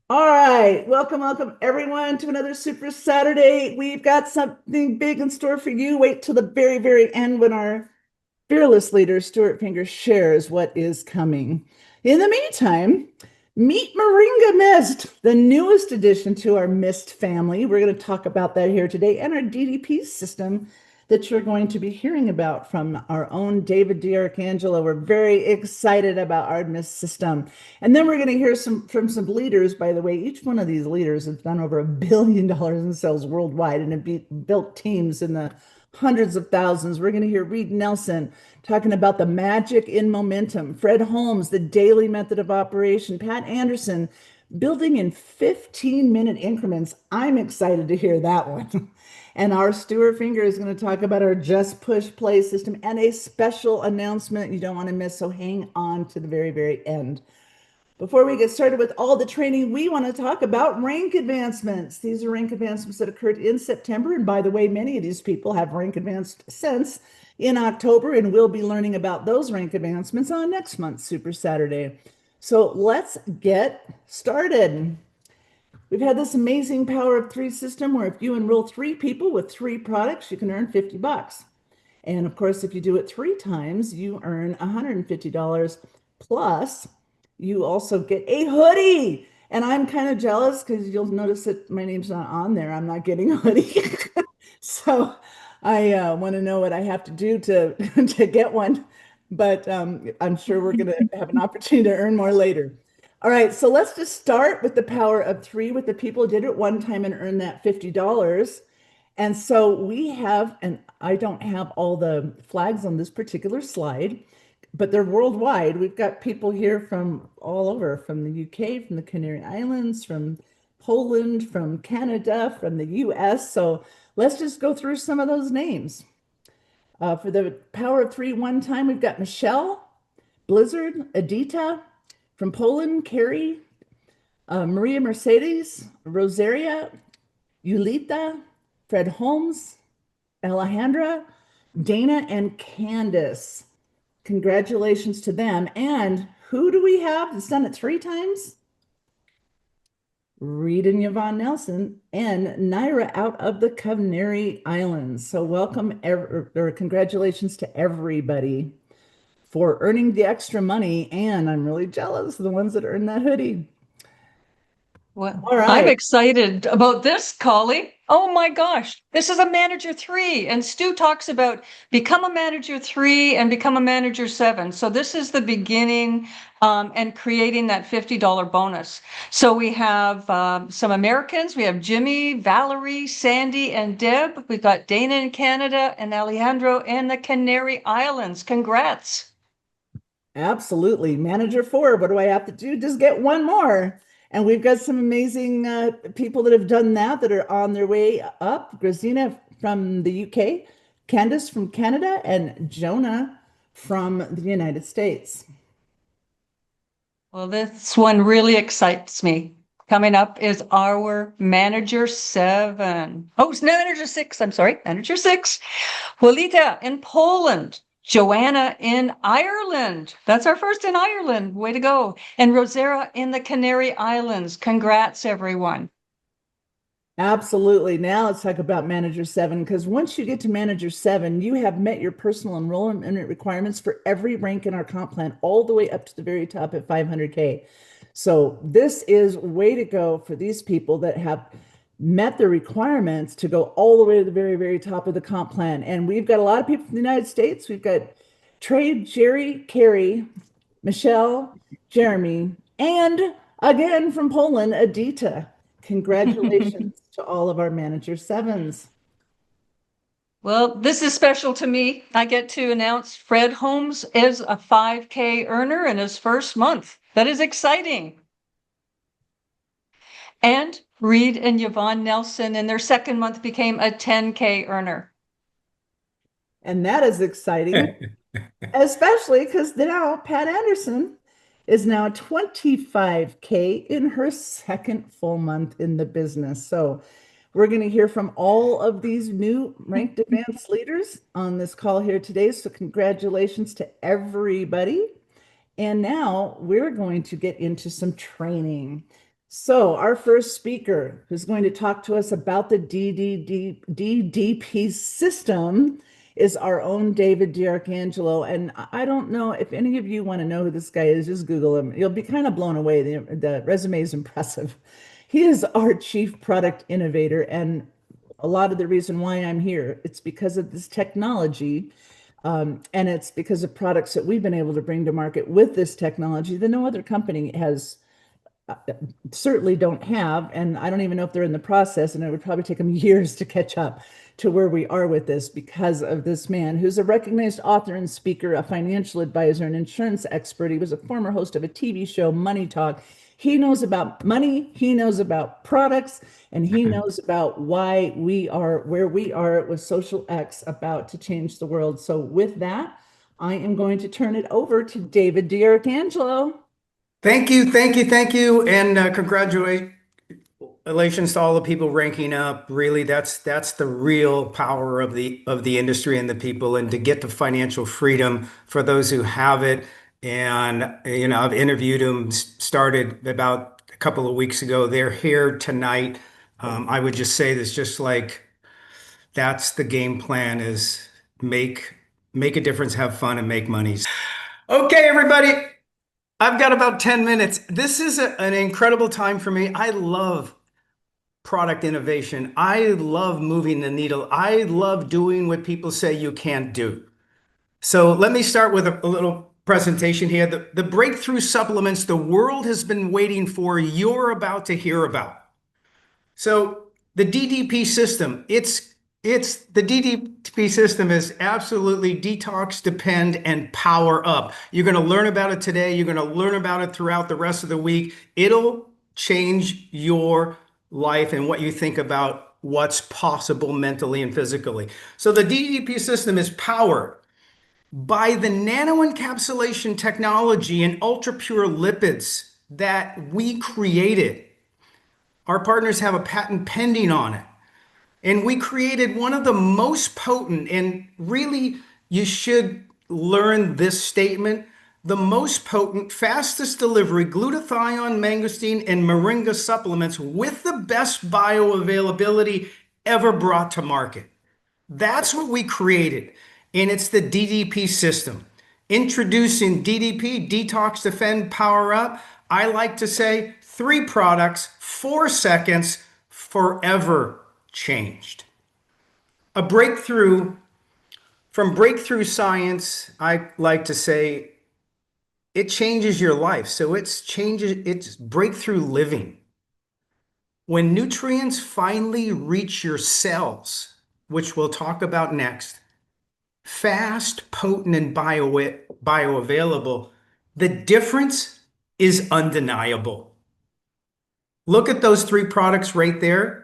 All right, welcome everyone to another Super Saturday. We've got something big in store for you. Wait till the very end when our fearless leader, Stuart Finger, shares what is coming. In the meantime, meet MoringaMyst, the newest addition to our Mist family. We're going to talk about that here today and our DDP system that you're going to be hearing about from our own David D'Arcangelo. We're very excited about our Mist system. And then we're going to hear from some leaders. By the way, each one of these leaders has done over $1 billion in sales worldwide and have built teams in the hundreds of thousands. We're going to hear Reed Nelson talking about the magic in momentum, Fred Holmes, the daily method of operation, Pat Anderson, building in 15-minute increments. I'm excited to hear that one. And our Stuart Finger is going to talk about our Just Push Play system and a special announcement you don't want to miss. So hang on to the very end. Before we get started with all the training, we want to talk about rank advancements. These are rank advancements that occurred in September. And by the way, many of these people have rank advanced since in October, and we'll be learning about those rank advancements on next month's Super Saturday. So let's get started. We've had this amazing power of three system where if you enroll three people with three products, you can earn $50. And of course, if you do it three times, you earn $150 plus you also get a hoodie. And I'm kind of jealous because you'll notice that my name's not on there. I'm not getting a hoodie. So I want to know what I have to do to to get one. But I'm sure we're going to have an opportunity to earn more later. All right, so let's just start with the power of three with the people who did it one time and earned that $50. And so we have, and I don't have all the flags on this particular slide, but they're worldwide. We've got people here from all over, from the UK, from the Canary Islands, from Poland, from Canada, from the US. So let's just go through some of those names. For the power of three one time, we've got Michelle, Blizzard, Edita, from Poland, Carrie, Maria Mercedes, Rosaria, Yulita, Fred Holmes, Alejandra, Dana, and Candace. Congratulations to them. And who do we have that's done it three times? Reed and Yvonne Nelson and Naira out of the Canary Islands. So welcome or congratulations to everybody for earning the extra money. And I'm really jealous of the ones that earned that hoodie. Well, All I'm right. excited about this, Collie. Oh my gosh, this is a manager three. And Stu talks about become a manager three and become a manager seven. So this is the beginning and creating that $50 bonus. So we have some Americans. We have Jimmy, Valerie, Sandy, and Deb. We've got Dana in Canada and Alejandro in the Canary Islands. Congrats. Absolutely. Manager four, what do I have to do? Just get one more. And we've got some amazing people that have done that are on their way up. Grazina from the UK, Candace from Canada, and Jonah from the United States. Well, this one really excites me. Coming up is our manager seven. Oh, it's manager six. I'm sorry, manager six. Juanita in Poland. Joanna in Ireland. That's our first in Ireland. Way to go. And Rosera in the Canary Islands. Congrats, everyone. Absolutely. Now let's talk about Manager 7, because once you get to Manager 7, you have met your personal enrollment requirements for every rank in our comp plan, all the way up to the very top at 500K. So this is way to go for these people that have met the requirements to go all the way to the very top of the comp plan. And we've got a lot of people from the United States. We've got Trey, Jerry, Carrie, Michelle, Jeremy, and again from Poland, Adita. Congratulations to all of our manager sevens. Well, this is special to me. I get to announce Fred Holmes is a 5K earner in his first month. That is exciting. And Reed and Yvonne Nelson in their second month became a 10K earner. And that is exciting, especially because now Pat Anderson is now 25K in her second full month in the business. So we're going to hear from all of these new ranked advanced leaders on this call here today. So congratulations to everybody. And now we're going to get into some training. So, our first speaker who's going to talk to us about the DDP system is our own David D'Arcangelo. And I don't know if any of you want to know who this guy is, just Google him. You'll be kind of blown away. The resume is impressive. He is our chief product innovator. And a lot of the reason why I'm here, it's because of this technology. And it's because of products that we've been able to bring to market with this technology that no other company has certainly don't have, and I don't even know if they're in the process, and it would probably take them years to catch up to where we are with this because of this man who's a recognized author and speaker, a financial advisor, an insurance expert. He was a former host of a TV show, Money Talk. He knows about money, he knows about products, and he knows about why we are where we are with xosialX about to change the world. So with that, I am going to turn it over to David D'Arcangelo. Thank you, thank you, thank you, and congratulations to all the people ranking up. Really, that's the real power of the industry and the people, and to get to financial freedom for those who have it. And I've interviewed them, started about a couple of weeks ago. They're here tonight. I would just say this, just like that's the game plan: is make a difference, have fun, and make money. Okay, everybody. I've got about 10 minutes. This is an incredible time for me. I love product innovation. I love moving the needle. I love doing what people say you can't do. So let me start with a little presentation here. The breakthrough supplements the world has been waiting for, you're about to hear about. So the DDP system, the DDP system is absolutely detox, depend, and power up. You're going to learn about it today. You're going to learn about it throughout the rest of the week. It'll change your life and what you think about what's possible mentally and physically. So the DDP system is powered by the nanoencapsulation technology and ultra pure lipids that we created. Our partners have a patent pending on it. And we created one of the most potent, and really you should learn this statement, the most potent, fastest delivery glutathione, mangosteen, and moringa supplements with the best bioavailability ever brought to market. That's what we created, and it's the DDP system. Introducing DDP, Detox, Defend, Power Up. I like to say 3 products, 4 seconds, forever changed. A breakthrough from breakthrough science, I like to say it changes your life. So it's breakthrough living. When nutrients finally reach your cells, which we'll talk about next, fast, potent, and bioavailable, the difference is undeniable. Look at those 3 products right there.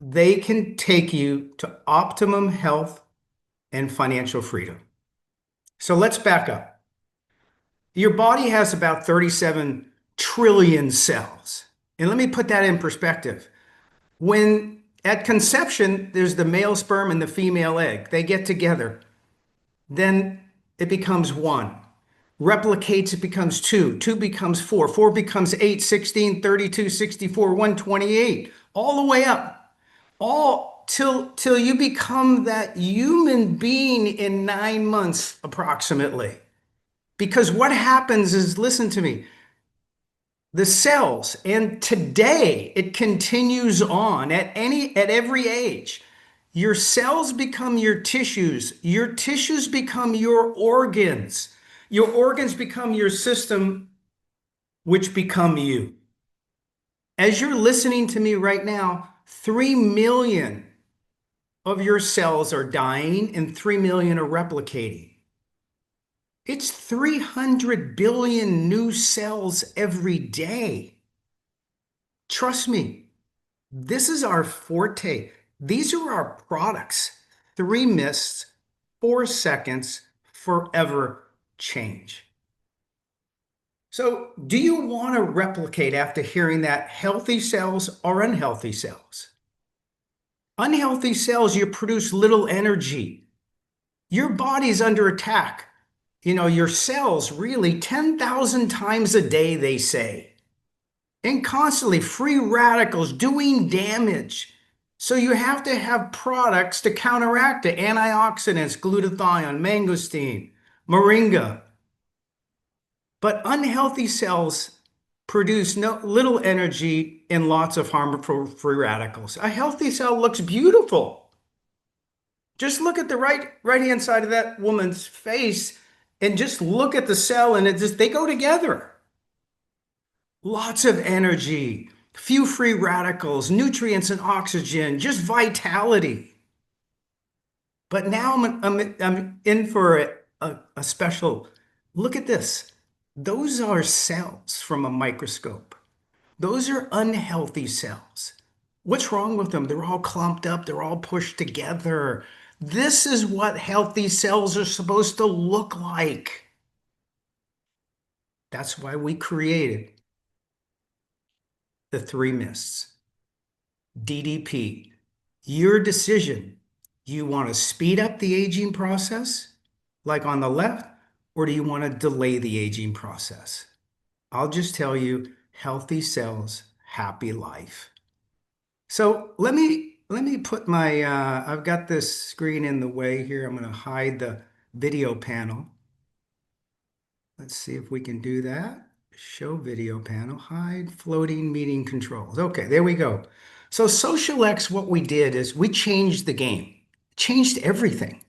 They can take you to optimum health and financial freedom. So let's back up. Your body has about 37 trillion cells. And let me put that in perspective. When at conception, there's the male sperm and the female egg. They get together. Then it becomes 1. Replicates, it becomes 2. 2 becomes 4. 4 becomes 8, 16, 32, 64, 128. All the way up. All till you become that human being in 9 months approximately. Because what happens is, listen to me, the cells, and today it continues on at every age. Your cells become your tissues become your organs become your system, which become you. As you're listening to me right now, 3 million of your cells are dying and 3 million are replicating. It's 300 billion new cells every day. Trust me, this is our forte. These are our products. 3 mists, 4 seconds, forever change. So do you want to replicate after hearing that? Healthy cells or unhealthy cells? Unhealthy cells, you produce little energy. Your body's under attack. Your cells really 10,000 times a day, they say. and constantly free radicals doing damage. So you have to have products to counteract it. Antioxidants, glutathione, mangosteen, moringa. But unhealthy cells produce little energy and lots of harmful free radicals. A healthy cell looks beautiful. Just look at the right hand side of that woman's face and just look at the cell, and they go together. Lots of energy, few free radicals, nutrients and oxygen, just vitality. But now I'm in for a special look at this. Those are cells from a microscope. Those are unhealthy cells. What's wrong with them? They're all clumped up, they're all pushed together. This is what healthy cells are supposed to look like. That's why we created the three mists. DDP, your decision. You want to speed up the aging process, like on the left, or do you want to delay the aging process? I'll just tell you, healthy cells, happy life. So let me put my, I've got this screen in the way here. I'm going to hide the video panel. Let's see if we can do that. Show video panel, hide floating meeting controls. Okay, there we go. So xosialX, what we did is we changed the game, changed everything.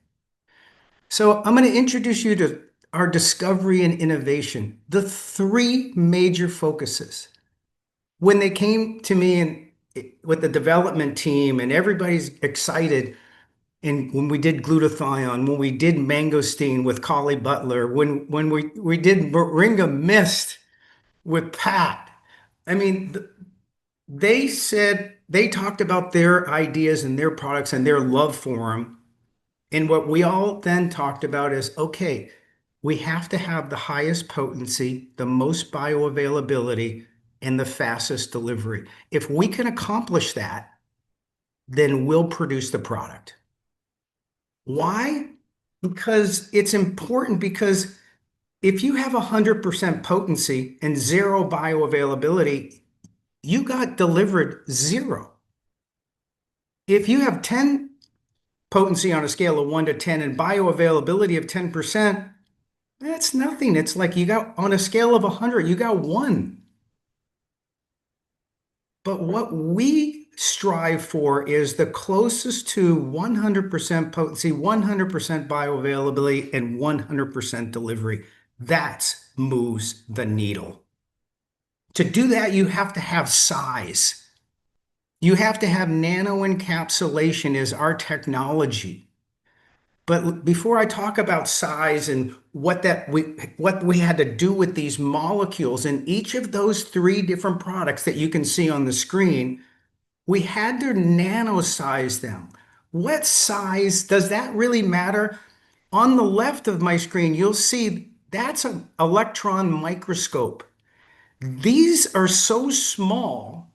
So I'm going to introduce you to our discovery and innovation, the three major focuses. When they came to me and with the development team and everybody's excited, and when we did glutathione, when we did mangosteen with Collie Butler, when we did MoringaMyst with Pat, I mean, they talked about their ideas and their products and their love for them. And what we all then talked about is, okay, we have to have the highest potency, the most bioavailability, and the fastest delivery. If we can accomplish that, then we'll produce the product. Why? Because it's important, because if you have 100% potency and zero bioavailability, you got delivered zero. If you have 10 potency on a scale of 1 to 10 and bioavailability of 10%, that's nothing. It's like you got on a scale of 100, you got 1. But what we strive for is the closest to 100% potency, 100% bioavailability, and 100% delivery. That moves the needle. To do that, you have to have size. You have to have nano encapsulation as our technology. But before I talk about size and what we had to do with these molecules in each of those three different products that you can see on the screen, we had to nano size them. What size, does that really matter? On the left of my screen, you'll see that's an electron microscope. These are so small,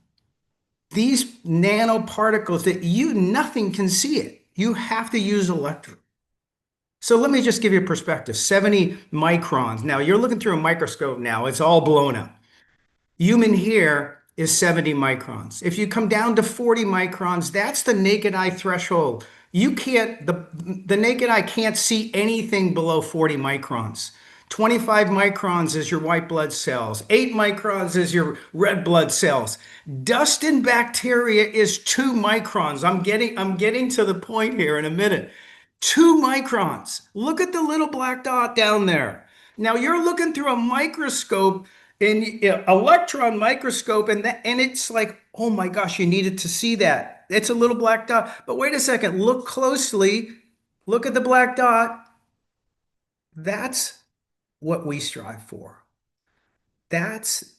these nanoparticles, that nothing can see it. You have to use electron. So let me just give you a perspective, 70 microns. Now you're looking through a microscope now, it's all blown up. Human hair is 70 microns. If you come down to 40 microns, that's the naked eye threshold. The naked eye can't see anything below 40 microns. 25 microns is your white blood cells. 8 microns is your red blood cells. Dust and bacteria is 2 microns. I'm getting to the point here in a minute. 2 microns. Look at the little black dot down there. Now you're looking through a microscope, electron microscope, and it's like, oh my gosh, you needed to see that. It's a little black dot. But wait a second, look closely. Look at the black dot. That's what we strive for. That's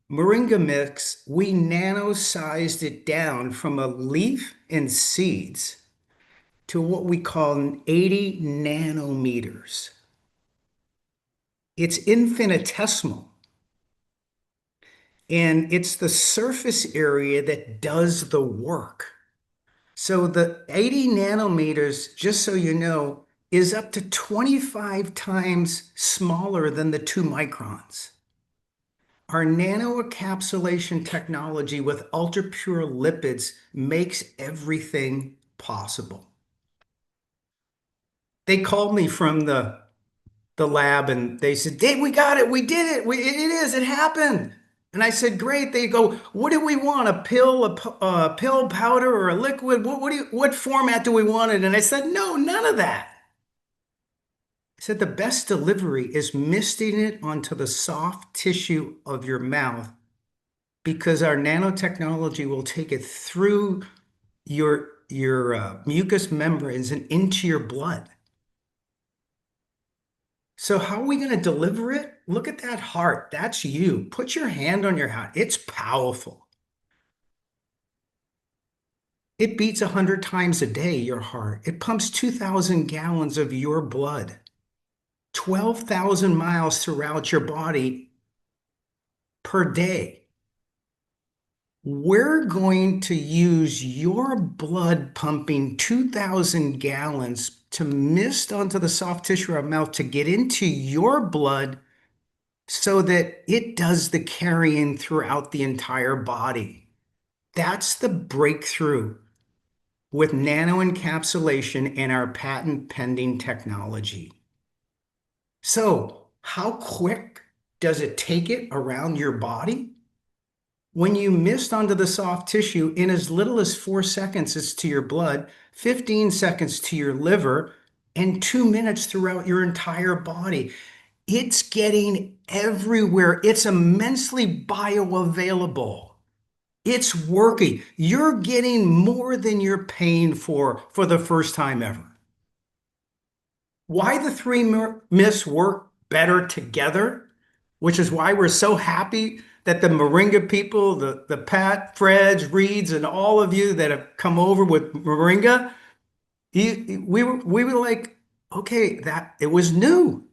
MoringaMyst. We nano-sized it down from a leaf and seeds to what we call 80 nanometers. It's infinitesimal. And it's the surface area that does the work. So the 80 nanometers, just so you know, is up to 25 times smaller than the 2 microns. Our nanoencapsulation technology with ultra pure lipids makes everything possible. They called me from the lab and they said, Dave, we got it. We did it. It happened. And I said, great. They go, what do we want? A pill, a pill powder or a liquid? What format do we want it? And I said, no, none of that. I said, the best delivery is misting it onto the soft tissue of your mouth because our nanotechnology will take it through your mucous membranes and into your blood. So how are we going to deliver it? Look at that heart. That's you. Put your hand on your heart. It's powerful. It beats 100 times a day, your heart. It pumps 2,000 gallons of your blood, 12,000 miles throughout your body per day. We're going to use your blood pumping 2,000 gallons to mist onto the soft tissue of our mouth to get into your blood so that it does the carrying throughout the entire body. That's the breakthrough with nanoencapsulation and our patent pending technology. So, how quick does it take it around your body? When you mist onto the soft tissue, in as little as 4 seconds, it's to your blood, 15 seconds to your liver, and 2 minutes throughout your entire body. It's getting everywhere. It's immensely bioavailable. It's working. You're getting more than you're paying for the first time ever. Why the three myths work better together, which is why we're so happy that the Moringa people, the Pat, Freds, Reeds, and all of you that have come over with Moringa, we were like, okay, that it was new.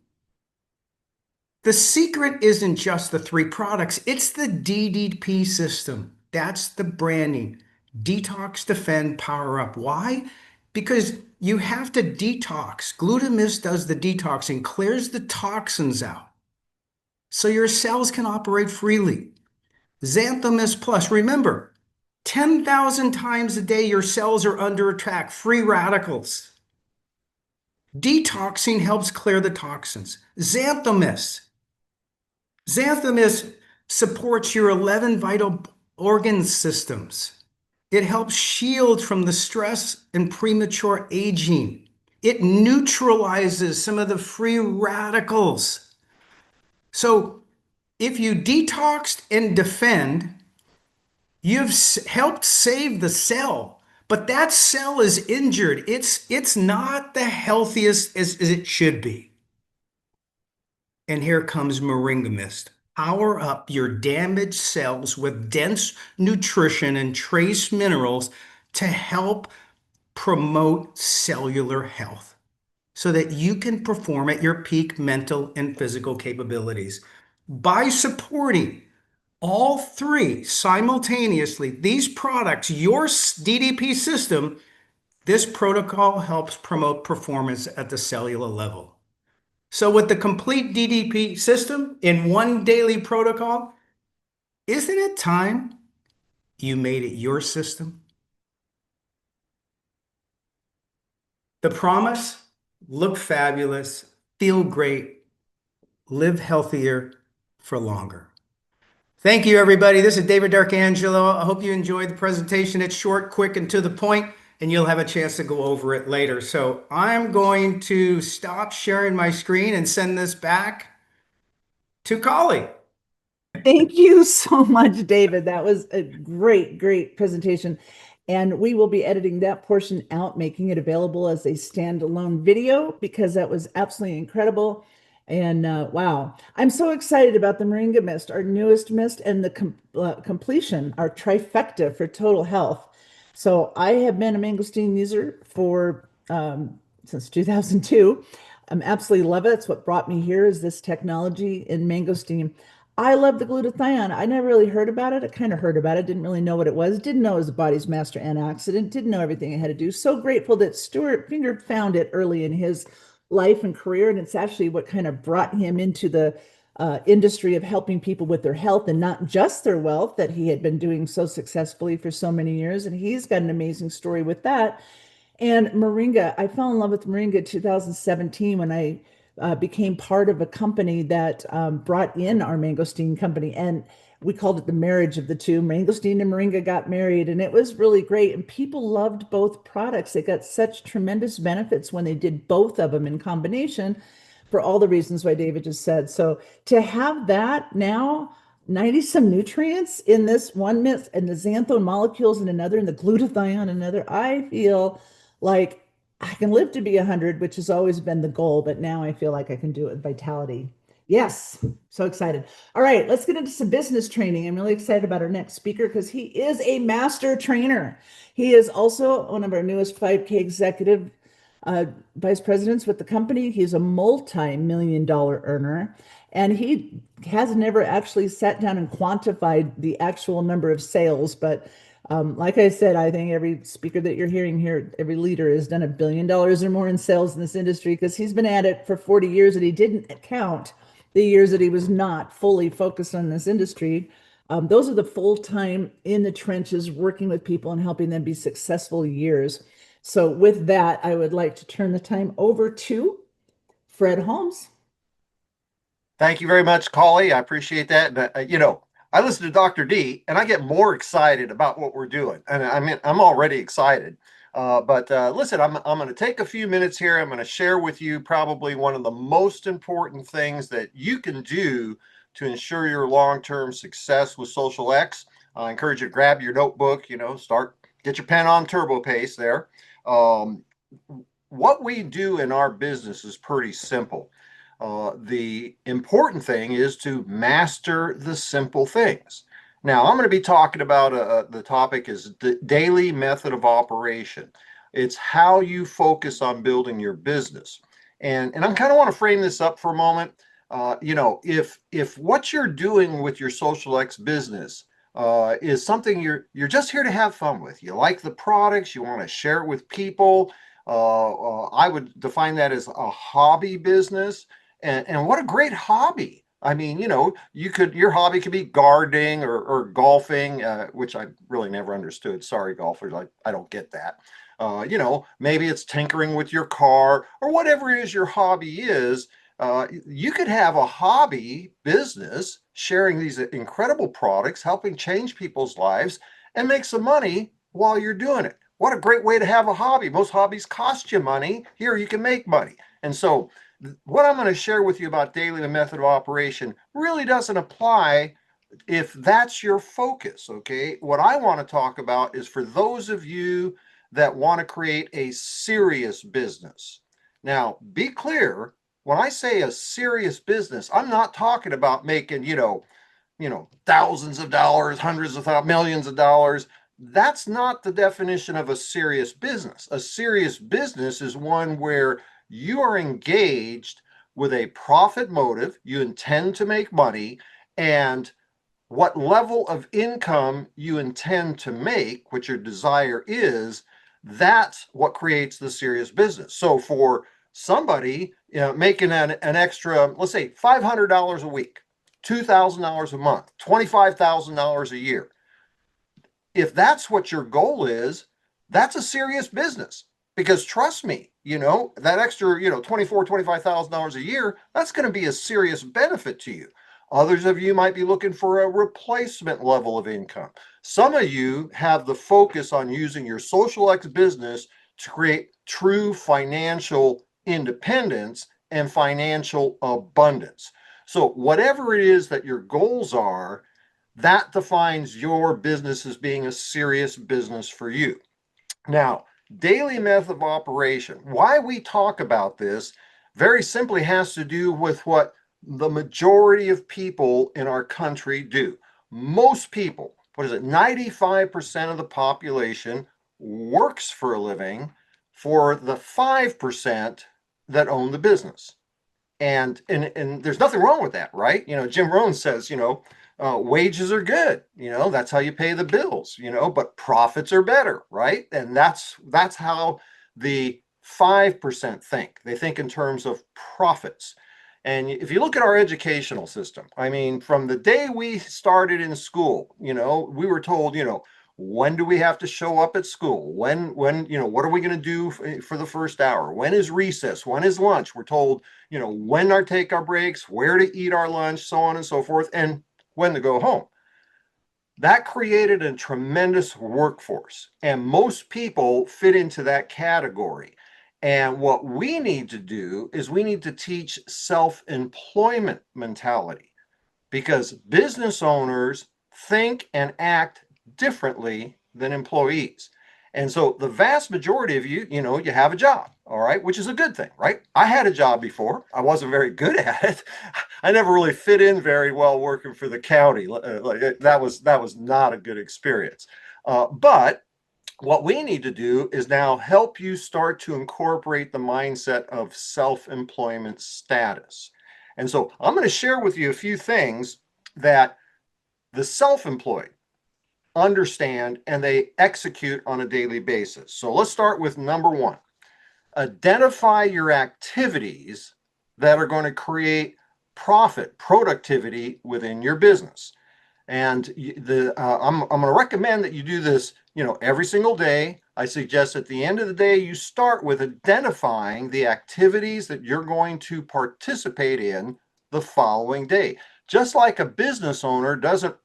The secret isn't just the 3 products, it's the DDP system. That's the branding. Detox, defend, power up. Why? Because you have to detox. GlutamMyst does the detoxing, clears the toxins out so your cells can operate freely. XanthomYst Plus, remember, 10,000 times a day your cells are under attack, free radicals. Detoxing helps clear the toxins. XanthomYst supports your 11 vital organ systems. It helps shield from the stress and premature aging. It neutralizes some of the free radicals. So if you detoxed and defend, you've helped save the cell, but that cell is injured. It's not the healthiest as it should be. And here comes MoringaMyst. Power up your damaged cells with dense nutrition and trace minerals to help promote cellular health so that you can perform at your peak mental and physical capabilities. By supporting all 3 simultaneously, these products, your DDP system, this protocol helps promote performance at the cellular level. So with the complete DDP system in one daily protocol, isn't it time you made it your system? The promise: look fabulous, feel great, live healthier for longer. Thank you, everybody. This is David D'Arcangelo. I hope you enjoyed the presentation. It's short, quick, and to the point, and you'll have a chance to go over it later. So I'm going to stop sharing my screen and send this back to Kali. Thank you so much, David. That was a great presentation. And we will be editing that portion out, making it available as a standalone video because that was absolutely incredible. And wow, I'm so excited about the MoringaMyst, our newest mist, and the completion, our trifecta for total health. So I have been a mangosteen user for since 2002. I'm absolutely love it. It's what brought me here is this technology in mangosteen. I love the glutathione. I never really heard about it. I kind of heard about it, didn't really know what it was, didn't know it was the body's master antioxidant, didn't know everything it had to do. So grateful that Stuart Finger found it early in his life and career. And it's actually what kind of brought him into the industry of helping people with their health and not just their wealth that he had been doing so successfully for so many years. And he's got an amazing story with that. And Moringa, I fell in love with Moringa 2017 when I became part of a company that brought in our mangosteen company. And we called it the marriage of the two. Mangosteen and Moringa got married, and it was really great. And people loved both products. They got such tremendous benefits when they did both of them in combination for all the reasons why David just said. So to have that now, 90 some nutrients in this one mix and the xanthone molecules in another and the glutathione in another, I feel like I can live to be 100, which has always been the goal, but now I feel like I can do it with vitality. Yes, so excited. All right, let's get into some business training. I'm really excited about our next speaker because he is a master trainer. He is also one of our newest 5K executive vice presidents with the company. He's a multi-million-dollar earner, and he has never actually sat down and quantified the actual number of sales, but like I said, I think every speaker that you're hearing here, every leader has done $1 billion or more in sales in this industry because he's been at it for 40 years and he didn't count the years that he was not fully focused on this industry. Those are the full-time in the trenches working with people and helping them be successful years. So with that, I would like to turn the time over to Fred Holmes. Thank you very much, Collie. I appreciate that. And, I listen to Dr. D and I get more excited about what we're doing. And I mean, I'm already excited. But listen, I'm going to take a few minutes here. I'm going to share with you probably one of the most important things that you can do to ensure your long-term success with xosialX. I encourage you to grab your notebook, get your pen on turbo pace there. What we do in our business is pretty simple. The important thing is to master the simple things. Now, I'm going to be talking about the topic is the daily method of operation. It's how you focus on building your business. And I kind of want to frame this up for a moment. If what you're doing with your xosialX business is something you're just here to have fun with, you like the products, you want to share it with people, I would define that as a hobby business. And what a great hobby. I mean, your hobby could be gardening or golfing, which I really never understood. Sorry, golfers, I don't get that. Maybe it's tinkering with your car or whatever it is your hobby is. You could have a hobby business sharing these incredible products, helping change people's lives and make some money while you're doing it. What a great way to have a hobby. Most hobbies cost you money. Here you can make money. And so what I'm going to share with you about daily method of operation really doesn't apply if that's your focus, okay? What I want to talk about is for those of you that want to create a serious business. Now, be clear, when I say a serious business, I'm not talking about making, thousands of dollars, hundreds of thousands, millions of dollars. That's not the definition of a serious business. A serious business is one where you are engaged with a profit motive, you intend to make money, and what level of income you intend to make, what your desire is, that's what creates the serious business. So for somebody making an extra, let's say $500 a week, $2,000 a month, $25,000 a year, if that's what your goal is, that's a serious business. Because trust me, that extra, $25,000 a year, that's going to be a serious benefit to you. Others of you might be looking for a replacement level of income. Some of you have the focus on using your xosialX business to create true financial independence and financial abundance. So whatever it is that your goals are, that defines your business as being a serious business for you. Now, daily method of operation. Why we talk about this very simply has to do with what the majority of people in our country do. Most people, 95% of the population works for a living for the 5% that own the business. And there's nothing wrong with that, right? Jim Rohn says, wages are good, that's how you pay the bills, but profits are better, right? And that's how the 5% think. They think in terms of profits. And if you look at our educational system, I mean, from the day we started in school, we were told, when do we have to show up at school? When, what are we going to do for the first hour? When is recess? When is lunch? We're told, when take our breaks, where to eat our lunch, so on and so forth, and when to go home. That created a tremendous workforce, and most people fit into that category. And what we need to do is we need to teach self-employment mentality, because business owners think and act differently than employees. And so the vast majority of you, you have a job, all right, which is a good thing, right? I had a job before. I wasn't very good at it. I never really fit in very well working for the county. That was not a good experience. But what we need to do is now help you start to incorporate the mindset of self-employment status. And so I'm going to share with you a few things that the self-employed understand and they execute on a daily basis. So let's start with number one. Identify your activities that are going to create productivity within your business. And I'm going to recommend that you do this, every single day. I suggest at the end of the day, you start with identifying the activities that you're going to participate in the following day. Just like a business owner doesn't,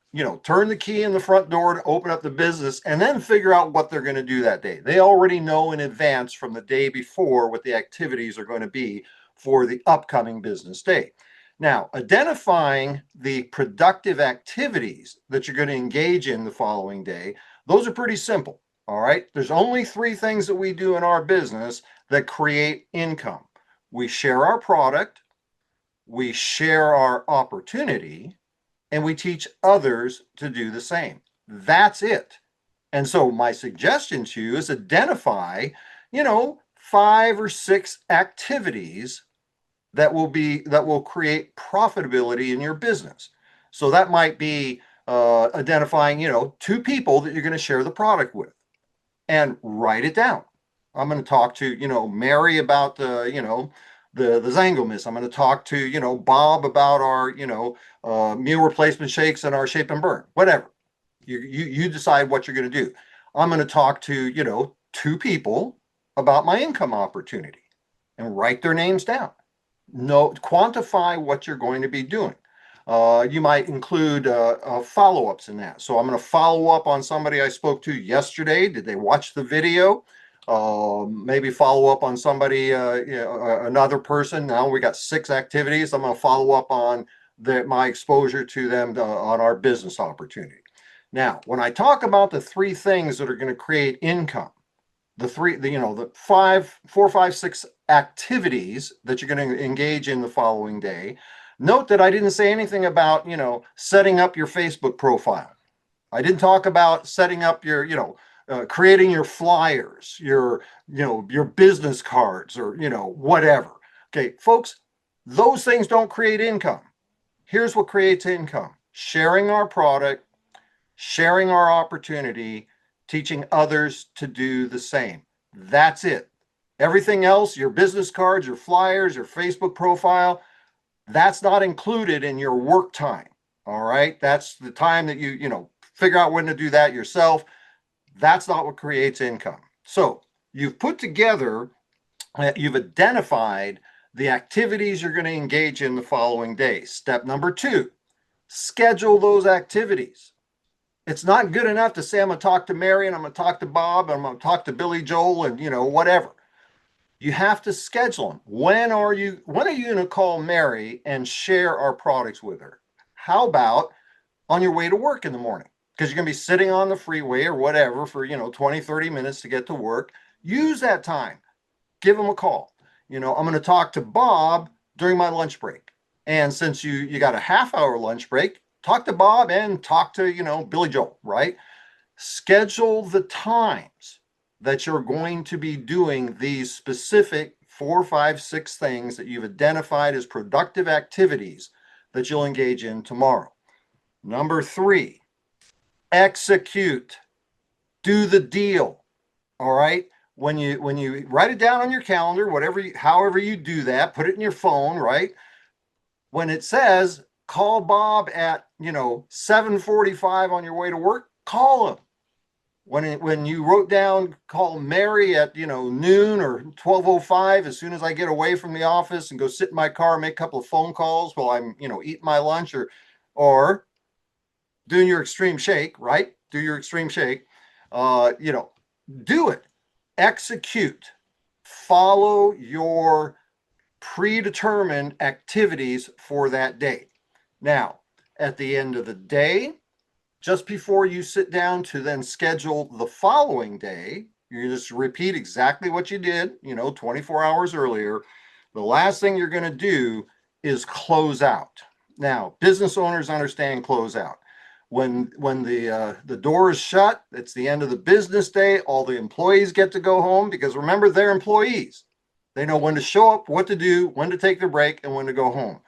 turn the key in the front door to open up the business and then figure out what they're going to do that day. They already know in advance from the day before what the activities are going to be for the upcoming business day. Now, identifying the productive activities that you're going to engage in the following day, those are pretty simple. All right. There's only 3 things that we do in our business that create income. We share our product, we share our opportunity, and we teach others to do the same. That's it. And so my suggestion to you is identify, 5 or 6 activities that will create profitability in your business. So that might be identifying, 2 people that you're going to share the product with, and write it down. I'm going to talk to, Mary about the XosialX. I'm going to talk to, Bob about our, meal replacement shakes and our shape and burn, whatever. You decide what you're going to do. I'm going to talk to, 2 people about my income opportunity, and write their names down. Quantify what you're going to be doing. You might include follow-ups in that. So I'm going to follow up on somebody I spoke to yesterday. Did they watch the video? Maybe follow up on somebody, another person. Now we got 6 activities. I'm going to follow up on my exposure to them on our business opportunity. Now, when I talk about the 3 things that are going to create income, the 4, 5, 6 activities that you're going to engage in the following day. Note that I didn't say anything about, setting up your Facebook profile. I didn't talk about setting up your, creating your flyers, your business cards, or, whatever. Okay, folks, those things don't create income. Here's what creates income: sharing our product, sharing our opportunity, teaching others to do the same. That's it. Everything else, your business cards, your flyers, your Facebook profile, that's not included in your work time. All right. That's the time that you figure out when to do that yourself. That's not what creates income. So you've put together, you've identified the activities you're going to engage in the following day. Step number 2, schedule those activities. It's not good enough to say, I'm going to talk to Mary and I'm going to talk to Bob and I'm going to talk to Billy Joel and, whatever. You have to schedule them. When are you going to call Mary and share our products with her? How about on your way to work in the morning? Because you're going to be sitting on the freeway or whatever for, 20, 30 minutes to get to work. Use that time. Give them a call. I'm going to talk to Bob during my lunch break. And since you got a half-hour lunch break, talk to Bob and talk to, Billy Joel, right? Schedule the times that you're going to be doing these specific 4, 5, 6 things that you've identified as productive activities that you'll engage in tomorrow. Number 3, execute. Do the deal. All right. When you write it down on your calendar, however you do that, put it in your phone, right? when it says call Bob at, 7:45 on your way to work, call him. When you wrote down call Mary at noon or 12:05, as soon as I get away from the office and go sit in my car, make a couple of phone calls while I'm eating my lunch, or doing your extreme shake, right? Do your extreme shake. Do it. Execute. Follow your predetermined activities for that day. Now, at the end of the day, just before you sit down to then schedule the following day, you just repeat exactly what you did, 24 hours earlier. The last thing you're going to do is close out. Now, business owners understand close out. When the door is shut, it's the end of the business day. All the employees get to go home because remember, they're employees. They know when to show up, what to do, when to take their break, and when to go home.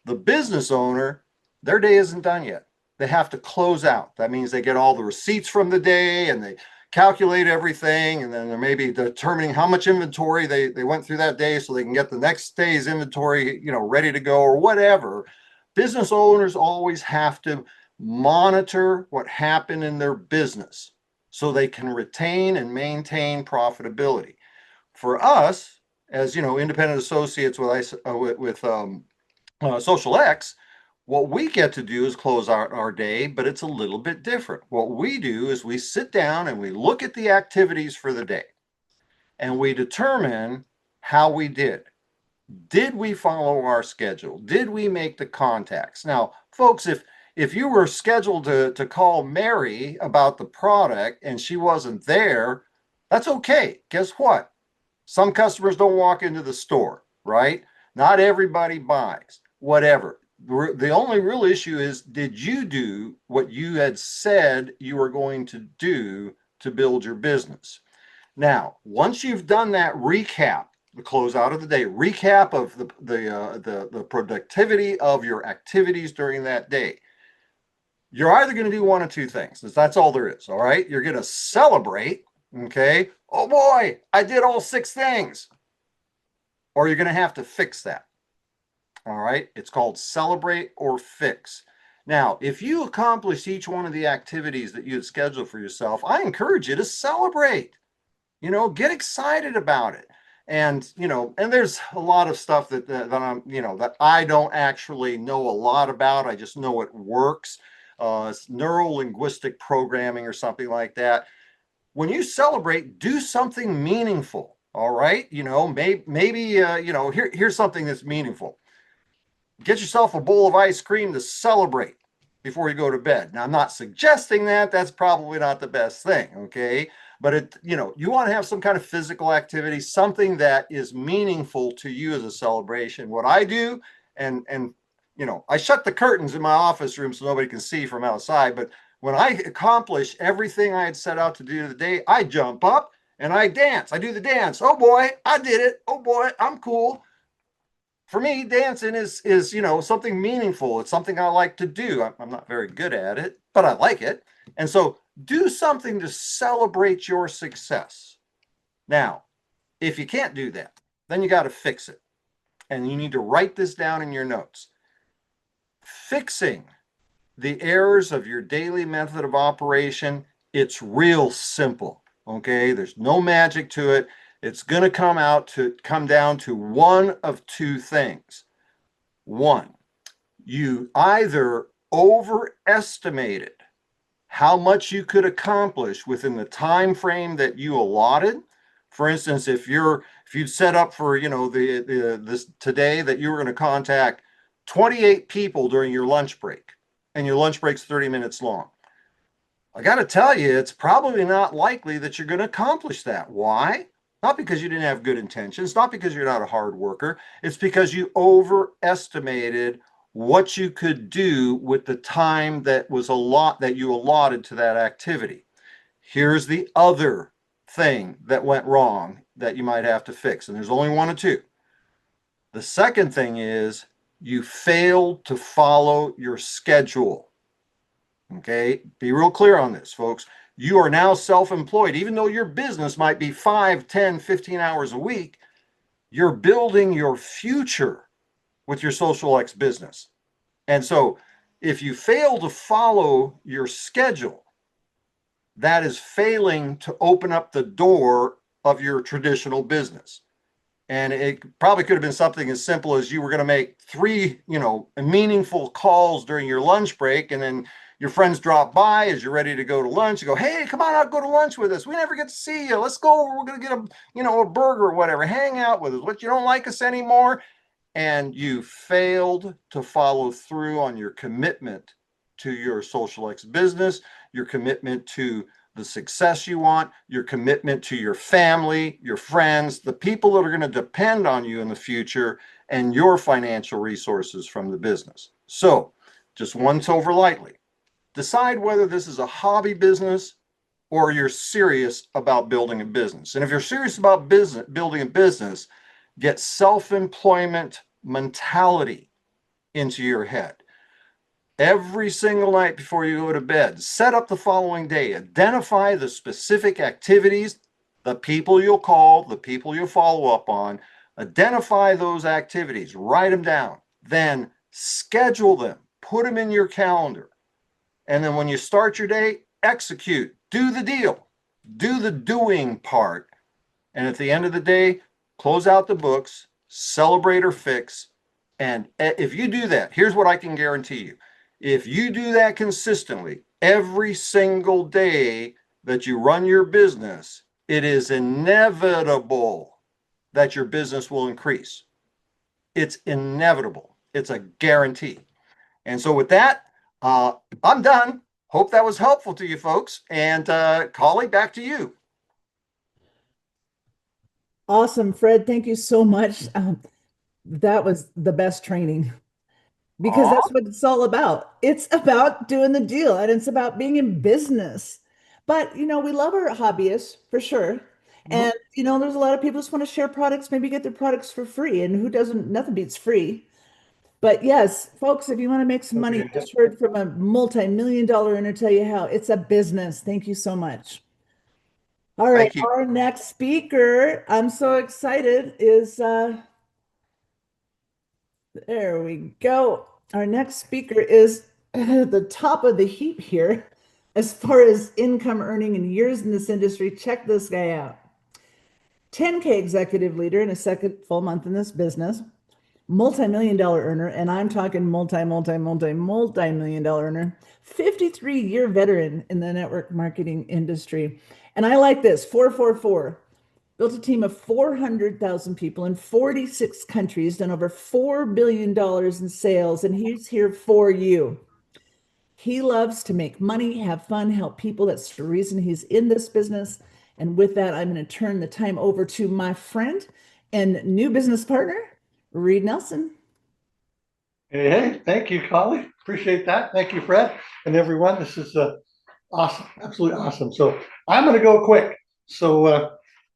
The business owner, their day isn't done yet. They have to close out. That means they get all the receipts from the day and they calculate everything. And then they're maybe determining how much inventory they went through that day so they can get the next day's inventory, ready to go or whatever. Business owners always have to monitor what happened in their business so they can retain and maintain profitability. For us, as independent associates with xosialX, what we get to do is close out our day, but it's a little bit different. What we do is we sit down and we look at the activities for the day and we determine how we did. Did we follow our schedule? Did we make the contacts? Now, folks, if you were scheduled to call Mary about the product and she wasn't there, that's okay. Guess what? Some customers don't walk into the store, right? Not everybody buys, whatever. The only real issue is, did you do what you had said you were going to do to build your business? Now, once you've done that recap, the closeout of the day, recap of the productivity of your activities during that day, you're either going to do one of two things. That's all there is, all right? You're going to celebrate, okay? Oh boy, I did all 6 things. Or you're going to have to fix that. All right, it's called celebrate or fix. Now, if you accomplish each one of the activities that you had scheduled for yourself, I encourage you to celebrate. Get excited about it. And and there's a lot of stuff that I'm that I don't actually know a lot about. I just know it works. It's neuro-linguistic programming or something like that. When you celebrate, do something meaningful. All right, maybe here's something that's meaningful. Get yourself a bowl of ice cream to celebrate before you go to bed. Now, I'm not suggesting that. That's probably not the best thing, okay? But you want to have some kind of physical activity, something that is meaningful to you as a celebration. What I do, and I shut the curtains in my office room so nobody can see from outside. But when I accomplish everything I had set out to do today, I jump up and I dance. I do the dance. Oh boy, I did it. Oh boy, I'm cool. For me, dancing is something meaningful. It's something I like to do. I'm not very good at it, but I like it. And so do something to celebrate your success. Now, if you can't do that, then you got to fix it. And you need to write this down in your notes. Fixing the errors of your daily method of operation, it's real simple. Okay, there's no magic to it. It's going to come down to one of two things. One, you either overestimated how much you could accomplish within the time frame that you allotted. For instance, if you'd set up for this today that you were going to contact 28 people during your lunch break, and your lunch break's 30 minutes long. I got to tell you, it's probably not likely that you're going to accomplish that. Why? Not because you didn't have good intentions, not because you're not a hard worker. It's because you overestimated what you could do with the time that you allotted to that activity. Here's the other thing that went wrong that you might have to fix, and there's only one or two. The second thing is you failed to follow your schedule. Okay, be real clear on this, folks. You are now self-employed. Even though your business might be 5, 10, 15 hours a week, you're building your future with your xosialX business. And so if you fail to follow your schedule, that is failing to open up the door of your traditional business. And it probably could have been something as simple as you were going to make 3, meaningful calls during your lunch break. And then your friends drop by as you're ready to go to lunch. You go, hey, come on out, go to lunch with us. We never get to see you. Let's go. We're going to get a burger or whatever. Hang out with us. What, you don't like us anymore? And you failed to follow through on your commitment to your xosialX business, your commitment to the success you want, your commitment to your family, your friends, the people that are going to depend on you in the future, and your financial resources from the business. So just once over lightly, decide whether this is a hobby business or you're serious about building a business. And if you're serious about building a business, get self-employment mentality into your head. Every single night before you go to bed, set up the following day. Identify the specific activities, the people you'll call, the people you'll follow up on. Identify those activities, write them down, then schedule them, put them in your calendar. And then when you start your day, execute, do the deal, do the doing part. And at the end of the day, close out the books, celebrate or fix. And if you do that, here's what I can guarantee you. If you do that consistently every single day that you run your business, it is inevitable that your business will increase. It's inevitable. It's a guarantee. And so with that, I'm done. Hope that was helpful to you folks. And Collie, back to you. Awesome, Fred. Thank you so much. That was the best training because that's what it's all about. It's about doing the deal and it's about being in business. But, we love our hobbyists for sure. And, there's a lot of people just want to share products, maybe get their products for free. And who doesn't? Nothing beats free. But yes, folks, if you want to make some money, just heard from a multi-million-dollar earner tell you how it's a business. Thank you so much. All right, our next speaker, I'm so excited, is there we go. Our next speaker is the top of the heap here as far as income earning and years in this industry. Check this guy out. 10K executive leader in a second full month in this business, multi-million-dollar earner, and I'm talking multi-million-dollar earner, 53-year veteran in the network marketing industry. And I like this, 444. Built a team of 400,000 people in 46 countries, done over $4 billion in sales, and he's here for you. He loves to make money, have fun, help people. That's the reason he's in this business. And with that, I'm going to turn the time over to my friend and new business partner, Reed Nelson. Hey, thank you, Collie. Appreciate that. Thank you, Fred, and everyone. This is awesome, absolutely awesome. So I'm going to go quick. So,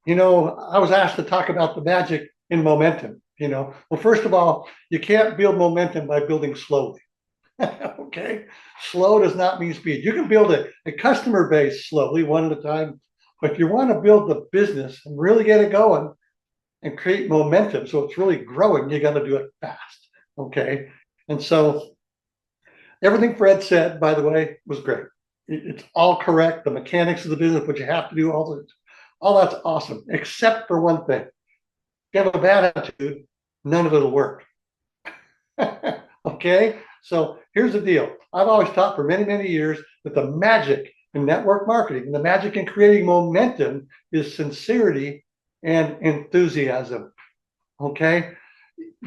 I was asked to talk about the magic in momentum. Well, first of all, you can't build momentum by building slowly. Okay, slow does not mean speed. You can build a customer base slowly, one at a time. But if you want to build the business and really get it going and create momentum, so it's really growing, you got to do it fast. Okay, and so everything Fred said, by the way, was great. It's all correct. The mechanics of the business, what you have to do, all that's awesome, except for one thing. If you have a bad attitude, none of it'll work. Okay, so here's the deal. I've always taught for many, many years that the magic in network marketing and the magic in creating momentum is sincerity and enthusiasm. Okay,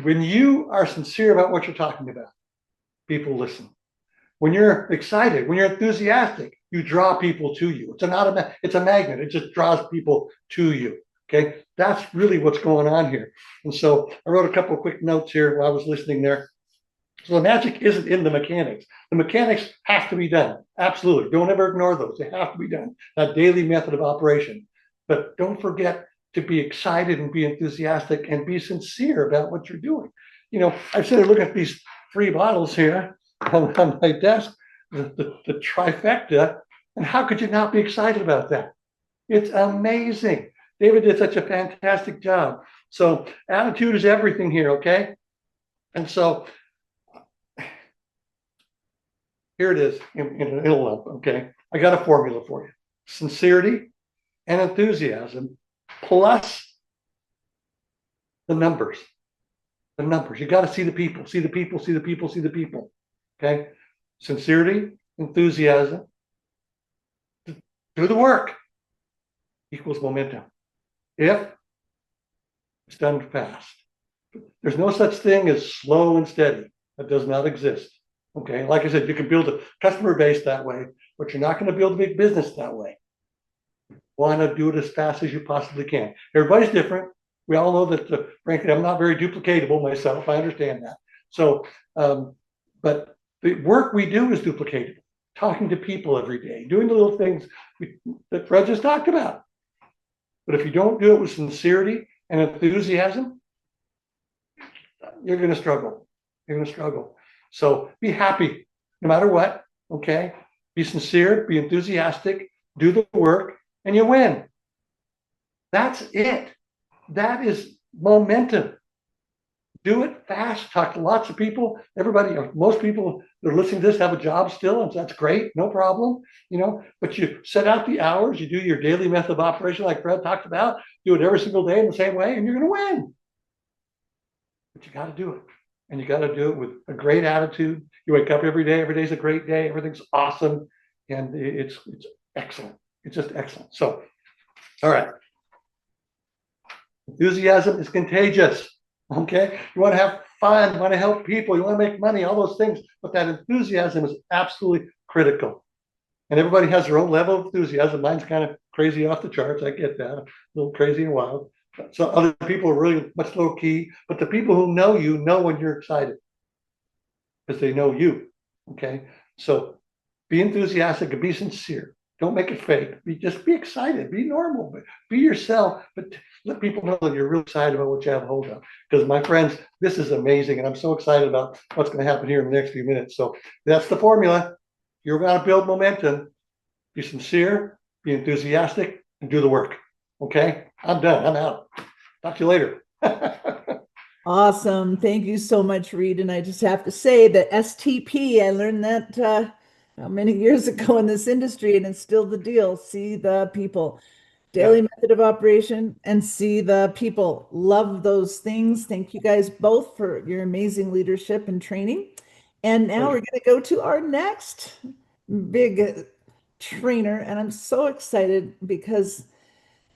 when you are sincere about what you're talking about, people listen. When you're excited, when you're enthusiastic, you draw people to you. It's a magnet. It just draws people to you. Okay, that's really what's going on here. And so I wrote a couple of quick notes here while I was listening there. So the magic isn't in the mechanics. The mechanics have to be done. Absolutely. Don't ever ignore those. They have to be done. That daily method of operation. But don't forget to be excited and be enthusiastic and be sincere about what you're doing. I'm sitting looking at these 3 bottles here on my desk, the trifecta. And how could you not be excited about that? It's amazing. David did such a fantastic job. So attitude is everything here, okay? And so here it is in a lump, okay? I got a formula for you. Sincerity and enthusiasm plus the numbers. The numbers. You got to see the people, see the people, see the people, see the people. Okay? Sincerity, enthusiasm, do the work equals momentum. If it's done fast. There's no such thing as slow and steady. That does not exist. Okay, like I said, you can build a customer base that way, but you're not going to build a big business that way. Want to do it as fast as you possibly can. Everybody's different. We all know that, frankly, I'm not very duplicatable myself. I understand that. So, but the work we do is duplicatable. Talking to people every day, doing the little things that Fred just talked about. But if you don't do it with sincerity and enthusiasm, you're going to struggle. You're going to struggle. So be happy no matter what. Okay. Be sincere, be enthusiastic, do the work, and you win. That's it. That is momentum. Do it fast. Talk to lots of people. Everybody, or most people that are listening to this have a job still, and that's great, no problem. You know, but you set out the hours, you do your daily method of operation like Fred talked about, do it every single day in the same way, and you're going to win. But you got to do it. And you got to do it with a great attitude. You wake up every day's a great day, everything's awesome, and it's excellent. It's just excellent. So, all right. Enthusiasm is contagious. Okay, you want to have fun, you want to help people, you want to make money, all those things, but that enthusiasm is absolutely critical. And everybody has their own level of enthusiasm. Mine's kind of crazy off the charts. I get that, a little crazy and wild. So other people are really much low key, but the people who know you know when you're excited because they know you. Okay, so be enthusiastic and be sincere. Don't make it fake. Just be excited. Be normal. Be yourself. But let people know that you're really excited about what you have hold of. Because my friends, this is amazing, and I'm so excited about what's going to happen here in the next few minutes. So that's the formula. You're going to build momentum. Be sincere. Be enthusiastic, and do the work. Okay, I'm done. I'm out. Talk to you later. Awesome. Thank you so much, Reed. And I just have to say that STP, I learned that how many years ago in this industry, and it's still the deal. See the people. Daily method of operation and see the people. Love those things. Thank you guys both for your amazing leadership and training. And now we're going to go to our next big trainer. And I'm so excited because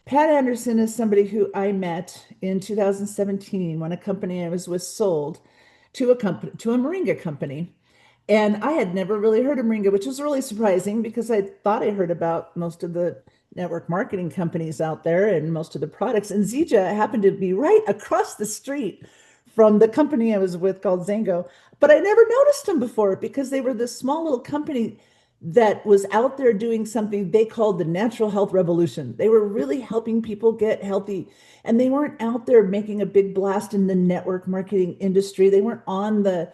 Pat Anderson is somebody who I met in 2017 when a company I was with sold to a Moringa company. And I had never really heard of Moringa, which was really surprising because I thought I heard about most of the network marketing companies out there and most of the products. And Zija happened to be right across the street from the company I was with called Zango. But I never noticed them before because they were this small little company that was out there doing something they called the natural health revolution. They were really helping people get healthy. And they weren't out there making a big blast in the network marketing industry. They weren't on the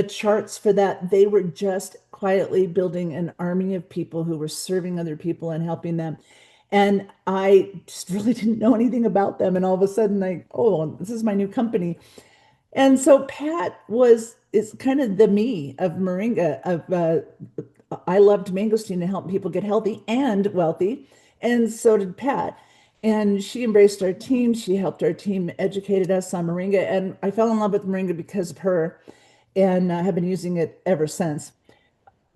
charts for that. They were just quietly building an army of people who were serving other people and helping them. And I just really didn't know anything about them. And all of a sudden, oh, this is my new company. And so Pat is kind of the me of Moringa. I loved mangosteen to help people get healthy and wealthy. And so did Pat. And she embraced our team. She helped our team, educated us on Moringa. And I fell in love with Moringa because of her. And I have been using it ever since.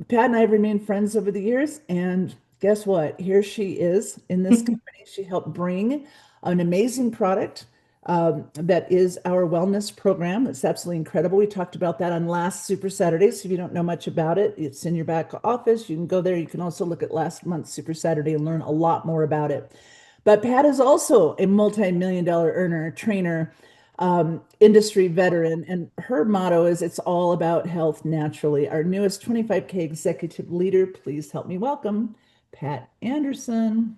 Pat and I have remained friends over the years, and guess what? Here she is in this company. She helped bring an amazing product that is our wellness program. It's absolutely incredible. We talked about that on last Super Saturday. So if you don't know much about it, it's in your back office. You can go there. You can also look at last month's Super Saturday and learn a lot more about it. But Pat is also a multi-million-dollar earner, trainer, industry veteran, and her motto is it's all about health naturally. Our newest 25K executive leader, please help me welcome Pat Anderson.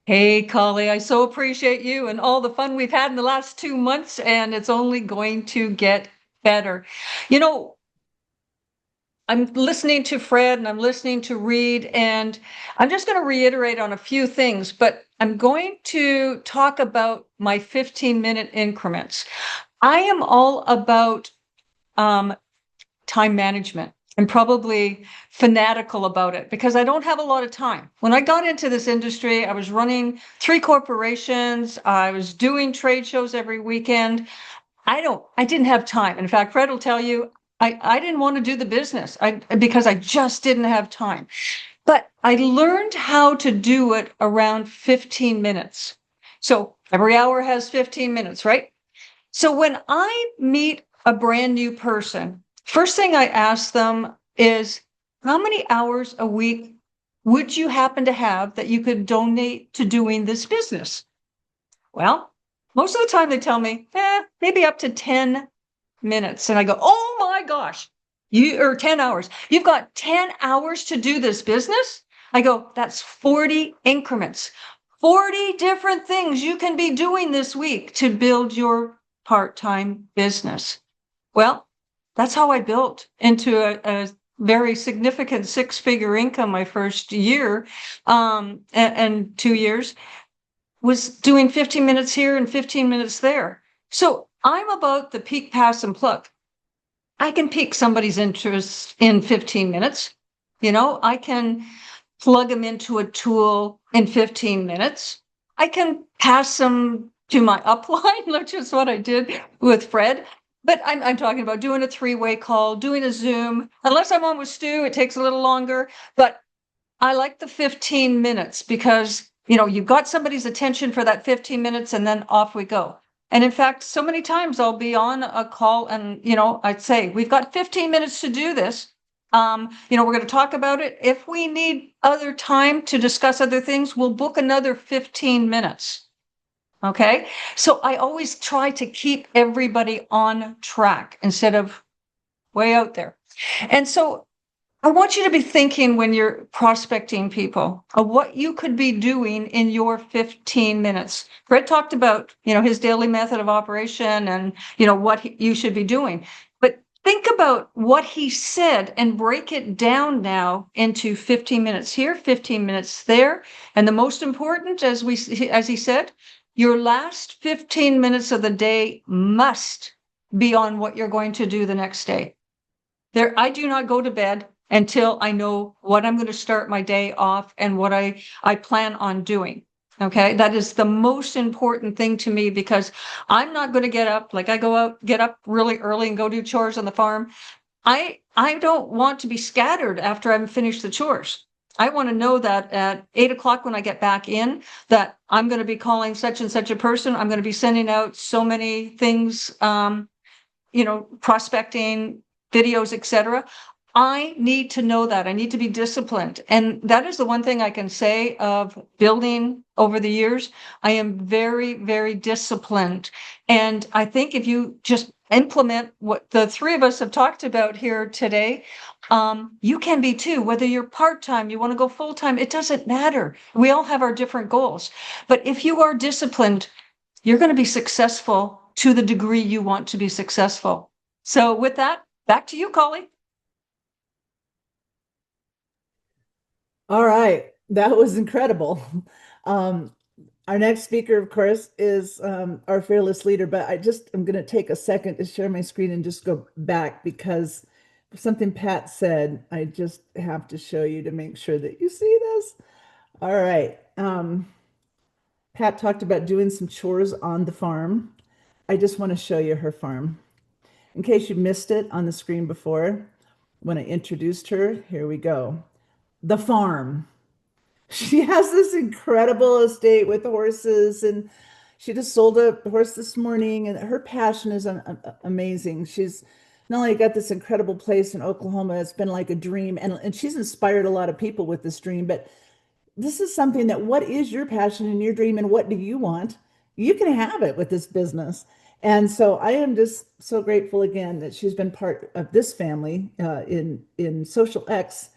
Hey, Collie, I so appreciate you and all the fun we've had in the last 2 months, and it's only going to get better. You know, I'm listening to Fred and I'm listening to Reed, and I'm just going to reiterate on a few things, but I'm going to talk about my 15-minute increments. I am all about time management and probably fanatical about it because I don't have a lot of time. When I got into this industry, I was running 3 corporations. I was doing trade shows every weekend. I didn't have time. In fact, Fred will tell you, I didn't want to do the business because I just didn't have time. But I learned how to do it around 15 minutes. So every hour has 15 minutes, right? So when I meet a brand new person, first thing I ask them is, how many hours a week would you happen to have that you could donate to doing this business? Well, most of the time they tell me, maybe up to 10 minutes. And I go, oh my gosh, or 10 hours. You've got 10 hours to do this business? I go, that's 40 increments, 40 different things you can be doing this week to build your part-time business. Well, that's how I built into a very significant 6-figure income my first year, and 2 years was doing 15 minutes here and 15 minutes there. So I'm about the peak, pass, and pluck. I can pique somebody's interest in 15 minutes. I can plug them into a tool in 15 minutes. I can pass them to my upline, which is what I did with Fred. But I'm talking about doing a 3-way call, doing a Zoom. Unless I'm on with Stu, it takes a little longer. But I like the 15 minutes because, you've got somebody's attention for that 15 minutes and then off we go. And in fact, so many times I'll be on a call and, I'd say, we've got 15 minutes to do this. We're going to talk about it. If we need other time to discuss other things, we'll book another 15 minutes. Okay. So I always try to keep everybody on track instead of way out there. And so I want you to be thinking when you're prospecting people of what you could be doing in your 15 minutes. Fred talked about, his daily method of operation and, what you should be doing. But think about what he said and break it down now into 15 minutes here, 15 minutes there. And the most important, as he said, your last 15 minutes of the day must be on what you're going to do the next day. I do not go to bed until I know what I'm going to start my day off and what I plan on doing. Okay. That is the most important thing to me because I'm not going to get up, like I get up really early and go do chores on the farm. I don't want to be scattered after I've finished the chores. I want to know that at 8 o'clock when I get back in, that I'm going to be calling such and such a person. I'm going to be sending out so many things, prospecting, videos, etc. I need to know that. I need to be disciplined. And that is the one thing I can say of building over the years. I am very, very disciplined. And I think if you just implement what the 3 of us have talked about here today, you can be too, whether you're part-time, you want to go full-time, it doesn't matter. We all have our different goals. But if you are disciplined, you're going to be successful to the degree you want to be successful. So with that, back to you, Collie. All right, that was incredible. Our next speaker, of course, is our fearless leader, but I'm going to take a second to share my screen and just go back because something Pat said, I just have to show you to make sure that you see this. All right. Pat talked about doing some chores on the farm. I just want to show you her farm. In case you missed it on the screen before, when I introduced her, here we go. The farm. She has this incredible estate with horses, and she just sold a horse this morning, and her passion is amazing. She's not only got this incredible place in Oklahoma, it's been like a dream, and she's inspired a lot of people with this dream, but this is something that, what is your passion and your dream, and what do you want? You can have it with this business. And so I am just so grateful again that she's been part of this family in xosialX,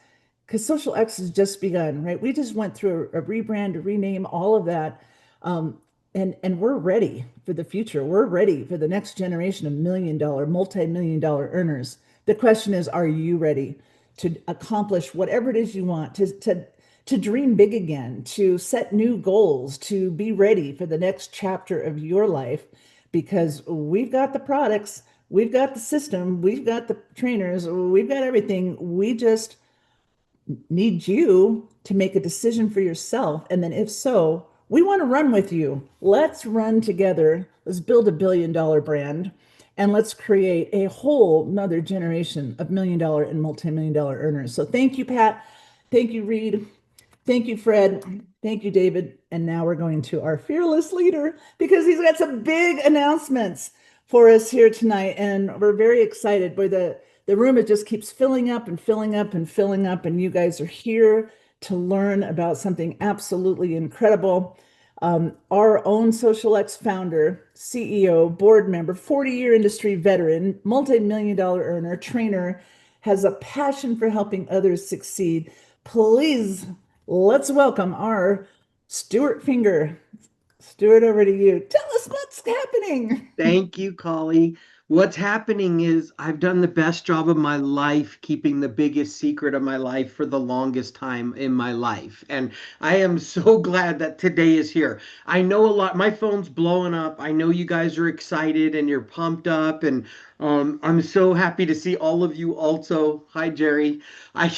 because xosialX has just begun, right? We just went through a rebrand, a rename, all of that. And we're ready for the future. We're ready for the next generation of $1 million, multi-million-dollar earners. The question is, are you ready to accomplish whatever it is you want, to dream big again, to set new goals, to be ready for the next chapter of your life? Because we've got the products, we've got the system, we've got the trainers, we've got everything. We just need you to make a decision for yourself. And then if so, we want to run with you. Let's run together. Let's build $1 billion brand and let's create a whole another generation of $1 million and multi-million-dollar earners. So thank you, Pat. Thank you, Reed. Thank you, Fred. Thank you, David. And now we're going to our fearless leader because he's got some big announcements for us here tonight. And we're very excited. Boy, the room, it just keeps filling up and filling up and filling up. And you guys are here to learn about something absolutely incredible. Our own xosialX founder, CEO, board member, 40-year industry veteran, multi-million-dollar earner, trainer, has a passion for helping others succeed. Please, let's welcome our Stuart Finger. Stuart, over to you. Tell us what's happening. Thank you, Collie. What's happening is I've done the best job of my life keeping the biggest secret of my life for the longest time in my life. And I am so glad that today is here. I know a lot, my phone's blowing up. I know you guys are excited and you're pumped up. And I'm so happy to see all of you also. Hi, Jerry. I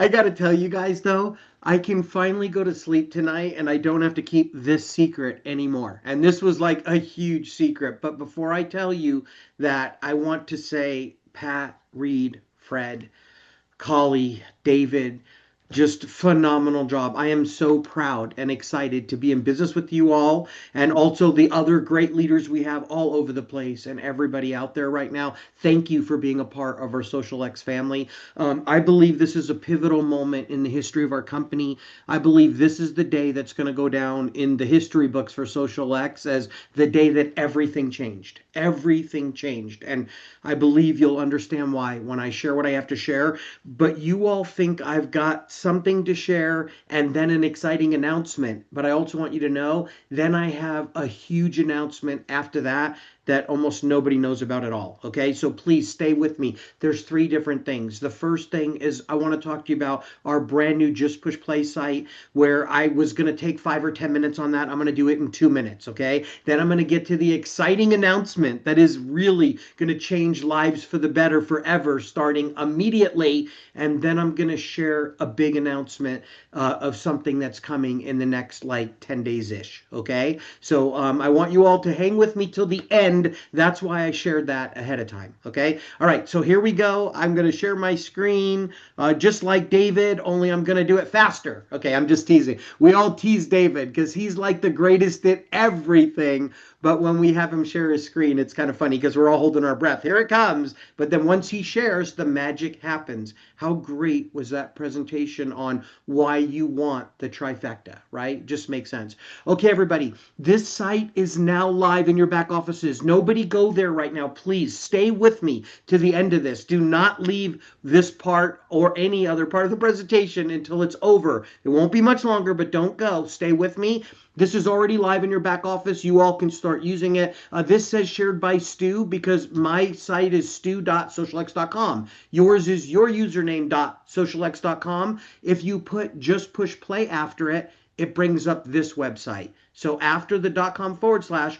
got to tell you guys though, I can finally go to sleep tonight and I don't have to keep this secret anymore. And this was like a huge secret. But before I tell you that, I want to say, Pat, Reed, Fred, Collie, David, just phenomenal job. I am so proud and excited to be in business with you all and also the other great leaders we have all over the place and everybody out there right now. Thank you for being a part of our xosialX family. I believe this is a pivotal moment in the history of our company. I believe this is the day that's going to go down in the history books for xosialX as the day that everything changed. Everything changed. And I believe you'll understand why when I share what I have to share. But you all think I've got something to share and then an exciting announcement. But I also want you to know, then I have a huge announcement after that that almost nobody knows about at all. Okay, so please stay with me. There's three different things. The first thing is I want to talk to you about our brand new Just Push Play site where I was going to take 5 or 10 minutes on that. I'm going to do it in 2 minutes. Okay, then I'm going to get to the exciting announcement that is really going to change lives for the better forever starting immediately. And then I'm going to share a big announcement of something that's coming in the next like 10 days ish. Okay, so I want you all to hang with me till the end. That's why I shared that ahead of time. Okay. All right. So here we go. I'm going to share my screen just like David, only I'm going to do it faster. Okay. I'm just teasing. We all tease David because he's like the greatest at everything. But when we have him share his screen, it's kind of funny because we're all holding our breath. Here it comes. But then once he shares, the magic happens. How great was that presentation on why you want the trifecta, right? Just makes sense. Okay, everybody, this site is now live in your back offices. Nobody go there right now. Please stay with me to the end of this. Do not leave this part or any other part of the presentation until it's over. It won't be much longer, but don't go. Stay with me. This is already live in your back office. You all can start using it. This says shared by Stu because my site is stu.xosialX.com. Yours is your username.xosialX.com. If you put just push play after it, it brings up this website. So after the .com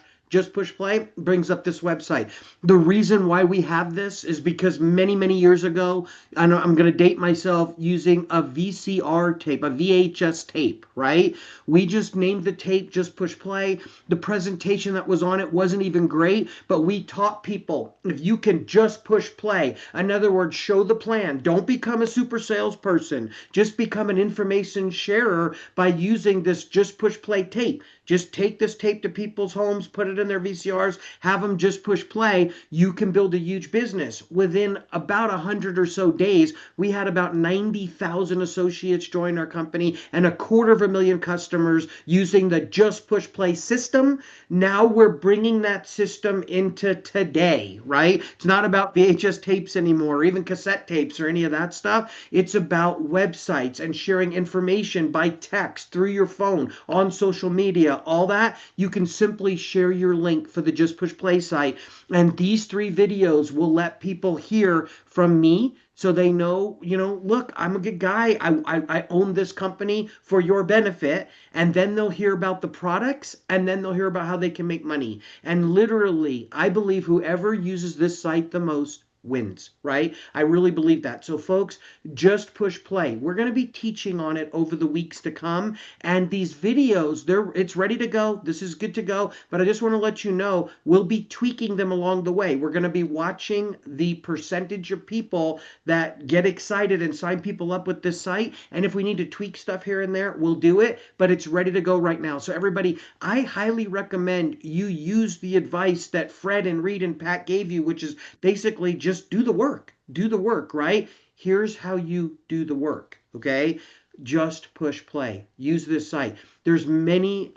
/ just push play brings up this website. The reason why we have this is because many, many years ago, I know I'm going to date myself using a VCR tape, a VHS tape, right? We just named the tape Just Push Play. The presentation that was on it wasn't even great, but we taught people if you can just push play, in other words, show the plan. Don't become a super salesperson. Just become an information sharer by using this Just Push Play tape. Just take this tape to people's homes, put it in their VCRs, have them just push play. You can build a huge business. Within about 100 or so days, we had about 90,000 associates join our company and 250,000 customers using the Just Push Play system. Now we're bringing that system into today, right? It's not about VHS tapes anymore, or even cassette tapes or any of that stuff. It's about websites and sharing information by text through your phone, on social media, all that. You can simply share your your link for the Just Push Play site. And these 3 videos will let people hear from me so they know, look, I'm a good guy. I own this company for your benefit. And then they'll hear about the products, and then they'll hear about how they can make money. And literally, I believe whoever uses this site the most wins, right? I really believe that. So folks, Just Push Play. We're going to be teaching on it over the weeks to come. And these videos, it's ready to go. This is good to go. But I just want to let you know, we'll be tweaking them along the way. We're going to be watching the percentage of people that get excited and sign people up with this site. And if we need to tweak stuff here and there, we'll do it. But it's ready to go right now. So everybody, I highly recommend you use the advice that Fred and Reed and Pat gave you, which is basically just do the work. Do the work, right? Here's how you do the work, okay? Just Push Play. Use this site. There's many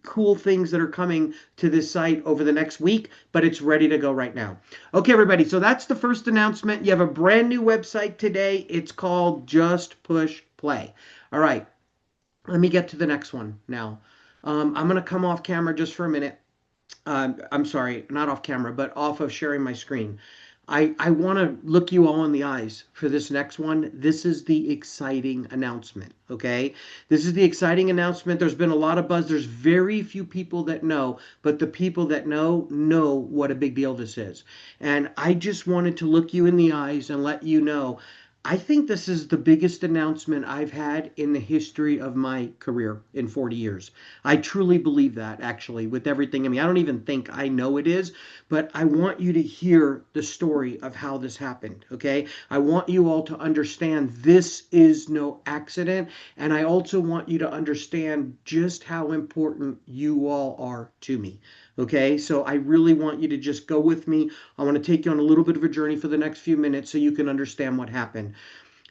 cool things that are coming to this site over the next week, but it's ready to go right now. Okay, everybody, so that's the first announcement. You have a brand new website today. It's called Just Push Play. All right, let me get to the next one now. I'm going to come off camera just for a minute. I'm sorry, not off camera, but off of sharing my screen. I want to look you all in the eyes for this next one. This is the exciting announcement, okay? This is the exciting announcement. There's been a lot of buzz. There's very few people that know, but the people that know what a big deal this is. And I just wanted to look you in the eyes and let you know, I think this is the biggest announcement I've had in the history of my career in 40 years. I truly believe that, actually, with everything. I mean, I don't even think I know it is, but I want you to hear the story of how this happened, okay? I want you all to understand this is no accident, and I also want you to understand just how important you all are to me. Okay, so I really want you to just go with me. I want to take you on a little bit of a journey for the next few minutes so you can understand what happened.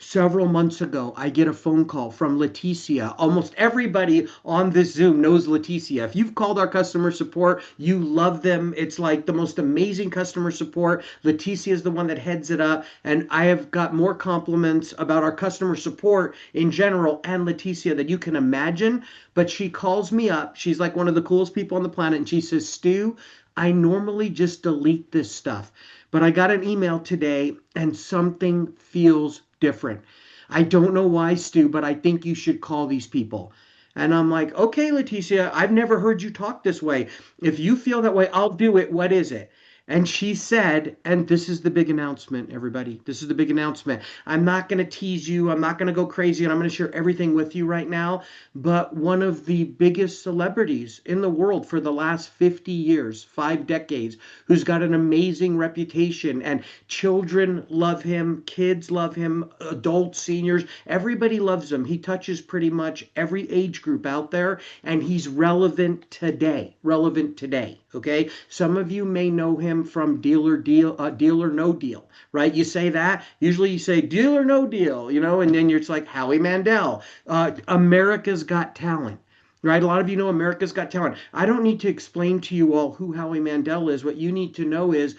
Several months ago, I get a phone call from Leticia. Almost everybody on this Zoom knows Leticia. If you've called our customer support, you love them. It's like the most amazing customer support. Leticia is the one that heads it up, and I have got more compliments about our customer support in general and Leticia than you can imagine. But she calls me up. She's like one of the coolest people on the planet, and she says, Stu, I normally just delete this stuff, but I got an email today and something feels different. I don't know why, Stu, but I think you should call these people. And I'm like, okay, Leticia, I've never heard you talk this way. If you feel that way, I'll do it. What is it? And she said, and this is the big announcement, everybody. This is the big announcement. I'm not going to tease you. I'm not going to go crazy, and I'm going to share everything with you right now. But one of the biggest celebrities in the world for the last 50 years, 5 decades, who's got an amazing reputation, and children love him, kids love him, adults, seniors, everybody loves him. He touches pretty much every age group out there, and he's relevant today. Relevant today. Okay, some of you may know him from Deal or No Deal, right? You say that, usually you say Deal or No Deal, and then it's like Howie Mandel, America's Got Talent, right? A lot of you know America's Got Talent. I don't need to explain to you all who Howie Mandel is. What you need to know is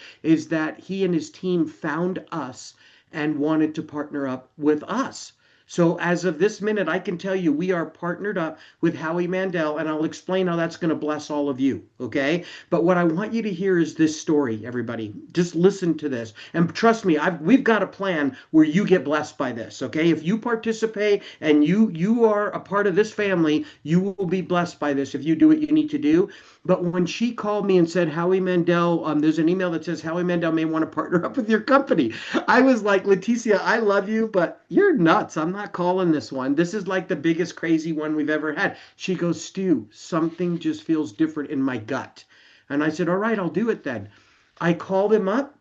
that he and his team found us and wanted to partner up with us. So as of this minute, I can tell you we are partnered up with Howie Mandel, and I'll explain how that's going to bless all of you, okay? But what I want you to hear is this story, everybody. Just listen to this. And trust me, we've got a plan where you get blessed by this, okay? If you participate and you are a part of this family, you will be blessed by this if you do what you need to do. But when she called me and said, Howie Mandel, there's an email that says Howie Mandel may want to partner up with your company. I was like, Leticia, I love you, but you're nuts. I'm not calling this one. This is like the biggest crazy one we've ever had. She goes, Stu, something just feels different in my gut. And I said, all right, I'll do it then. I called him up.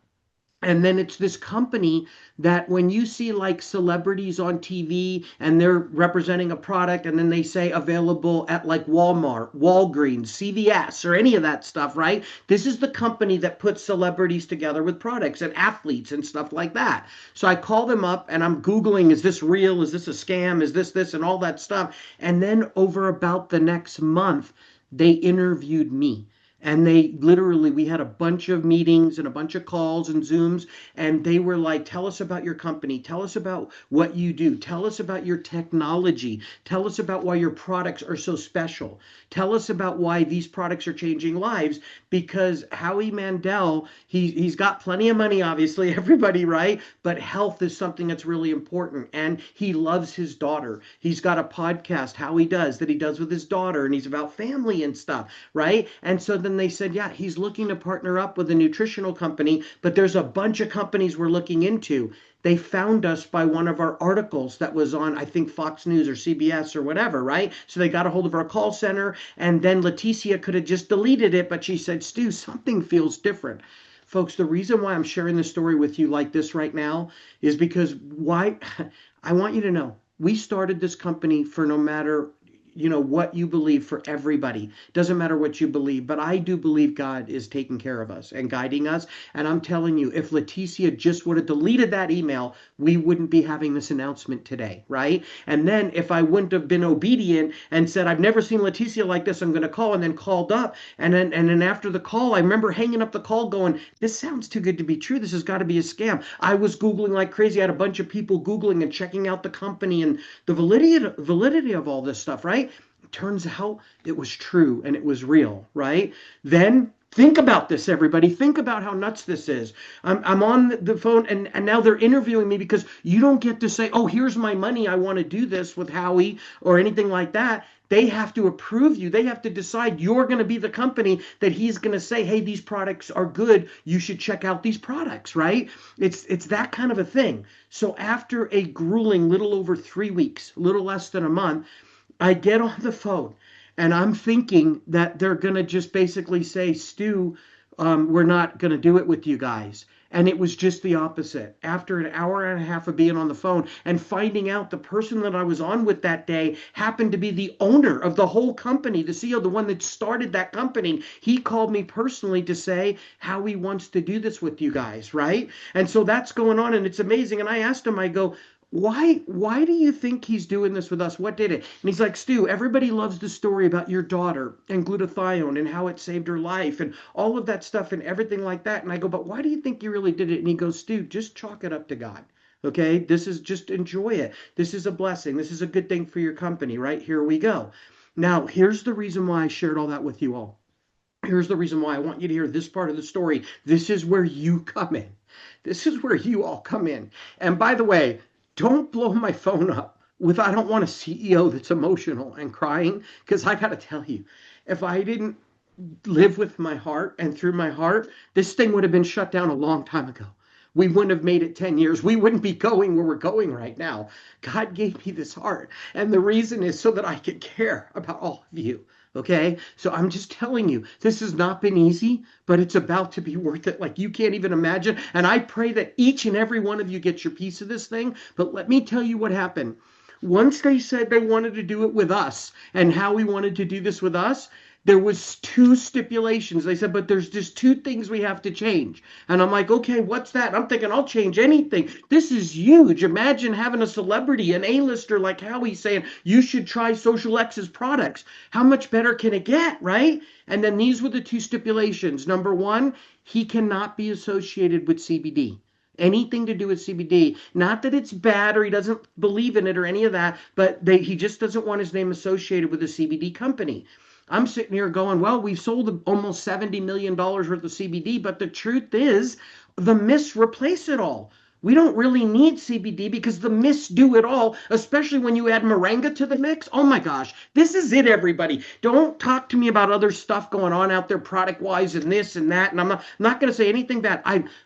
And then it's this company that when you see like celebrities on TV and they're representing a product and then they say available at like Walmart, Walgreens, CVS, or any of that stuff, right? This is the company that puts celebrities together with products and athletes and stuff like that. So I call them up and I'm Googling, is this real? Is this a scam? Is this, and all that stuff. And then over about the next month, they interviewed me. And they literally, we had a bunch of meetings and a bunch of calls and Zooms, and they were like, tell us about your company, tell us about what you do, tell us about your technology, tell us about why your products are so special, tell us about why these products are changing lives. Because Howie Mandel, he's got plenty of money, obviously, everybody, right? But health is something that's really important. And he loves his daughter. He's got a podcast, How He Does, that he does with his daughter, and he's about family and stuff, right? And so then they said, yeah, he's looking to partner up with a nutritional company, but there's a bunch of companies we're looking into. They found us by one of our articles that was on, I think, Fox News or CBS or whatever, right? So they got a hold of our call center, and then Leticia could have just deleted it, but she said, Stu, something feels different. Folks, the reason why I'm sharing this story with you like this right now is because why I want you to know we started this company for no matter what you believe, for everybody. Doesn't matter what you believe, but I do believe God is taking care of us and guiding us. And I'm telling you, if Leticia just would have deleted that email, we wouldn't be having this announcement today, right? And then if I wouldn't have been obedient and said, I've never seen Leticia like this, I'm going to call, and then called up. And then after the call, I remember hanging up the call going, this sounds too good to be true. This has got to be a scam. I was Googling like crazy. I had a bunch of people Googling and checking out the company and the validity of all this stuff, right? Turns out it was true and it was real, right? Then think about this, everybody. Think about how nuts this is. I'm on the phone, and now they're interviewing me because you don't get to say, oh, here's my money, I want to do this with Howie or anything like that. They have to approve you. They have to decide you're going to be the company that he's going to say, hey, these products are good. You should check out these products, right? It's that kind of a thing. So after a grueling little over 3 weeks, little less than a month, I get on the phone and I'm thinking that they're going to just basically say, Stu, we're not going to do it with you guys. And it was just the opposite. After an hour and a half of being on the phone and finding out the person that I was on with that day happened to be the owner of the whole company, the CEO, the one that started that company, he called me personally to say how he wants to do this with you guys, right? And so that's going on, and it's amazing. And I asked him, I go, why do you think he's doing this with us? What did it? And he's like, Stu, everybody loves the story about your daughter and glutathione and how it saved her life and all of that stuff and everything like that. And I go, but why do you think you really did it? And he goes, Stu, just chalk it up to God. Okay, this is just enjoy it. This is a blessing. This is a good thing for your company, right? Here we go. Now, here's the reason why I shared all that with you all. Here's the reason why I want you to hear this part of the story. This is where you come in. This is where you all come in. And by the way, don't blow my phone up with, I don't want a CEO that's emotional and crying, because I got to tell you, if I didn't live with my heart and through my heart, this thing would have been shut down a long time ago. We wouldn't have made it 10 years. We wouldn't be going where we're going right now. God gave me this heart. And the reason is so that I could care about all of you. Okay, so I'm just telling you, this has not been easy, but it's about to be worth it like you can't even imagine. And I pray that each and every one of you gets your piece of this thing. But let me tell you what happened. Once they said they wanted to do it with us and how we wanted to do this with us, there was 2 stipulations. They said, but there's just 2 things we have to change. And I'm like, okay, what's that? I'm thinking I'll change anything. This is huge. Imagine having a celebrity, an A-lister like Howie saying, you should try xosialX's products. How much better can it get, right? And then these were the 2 stipulations. Number 1, he cannot be associated with CBD. Anything to do with CBD. Not that it's bad or he doesn't believe in it or any of that, but he just doesn't want his name associated with a CBD company. I'm sitting here going, well, we've sold almost $70 million worth of CBD, but the truth is the mists replace it all. We don't really need CBD because the mists do it all, especially when you add moringa to the mix. Oh my gosh, this is it, everybody. Don't talk to me about other stuff going on out there product-wise and this and that. And I'm not going to say anything bad.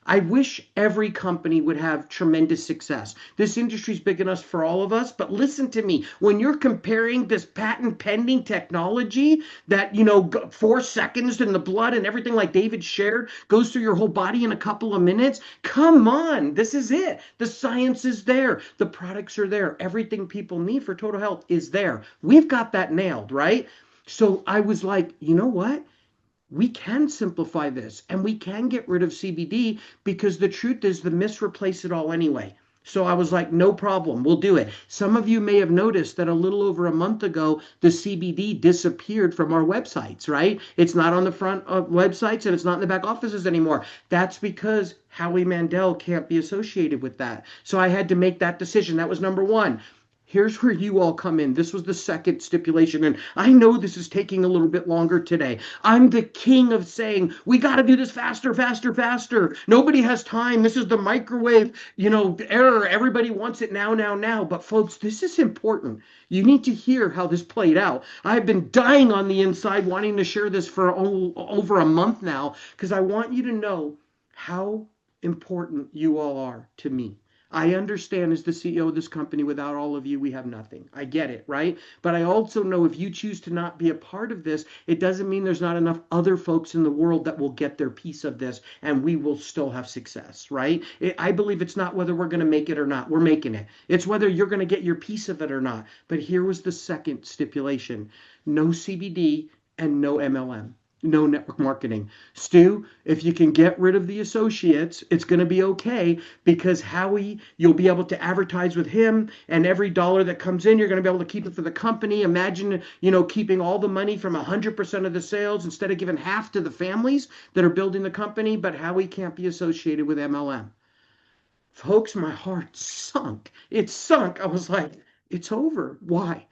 I wish every company would have tremendous success. This industry is big enough for all of us, but listen to me. When you're comparing this patent-pending technology that, 4 seconds in the blood and everything like David shared goes through your whole body in a couple of minutes, come on, this is it. The science is there. The products are there. Everything people need for total health is there. We've got that nailed, right? So I was like, you know what? We can simplify this and we can get rid of CBD because the truth is the mists replace it all anyway. So I was like, no problem, we'll do it. Some of you may have noticed that a little over a month ago, the CBD disappeared from our websites, right? It's not on the front of websites and it's not in the back offices anymore. That's because Howie Mandel can't be associated with that. So I had to make that decision. That was number one. Here's where you all come in. This was the second stipulation. And I know this is taking a little bit longer today. I'm the king of saying, we got to do this faster, faster, faster. Nobody has time. This is the microwave, error. Everybody wants it now, now, now. But folks, this is important. You need to hear how this played out. I've been dying on the inside wanting to share this for over a month now because I want you to know how important you all are to me. I understand as the CEO of this company, without all of you, we have nothing. I get it, right? But I also know if you choose to not be a part of this, it doesn't mean there's not enough other folks in the world that will get their piece of this and we will still have success, right? I believe it's not whether we're going to make it or not. We're making it. It's whether you're going to get your piece of it or not. But here was the second stipulation. No CBD and no MLM. No network marketing. Stu, if you can get rid of the associates, it's going to be okay because Howie, you'll be able to advertise with him and every dollar that comes in, you're going to be able to keep it for the company. Imagine, keeping all the money from 100% of the sales instead of giving half to the families that are building the company, but Howie can't be associated with MLM. Folks, my heart sunk. It sunk. I was like, it's over. Why?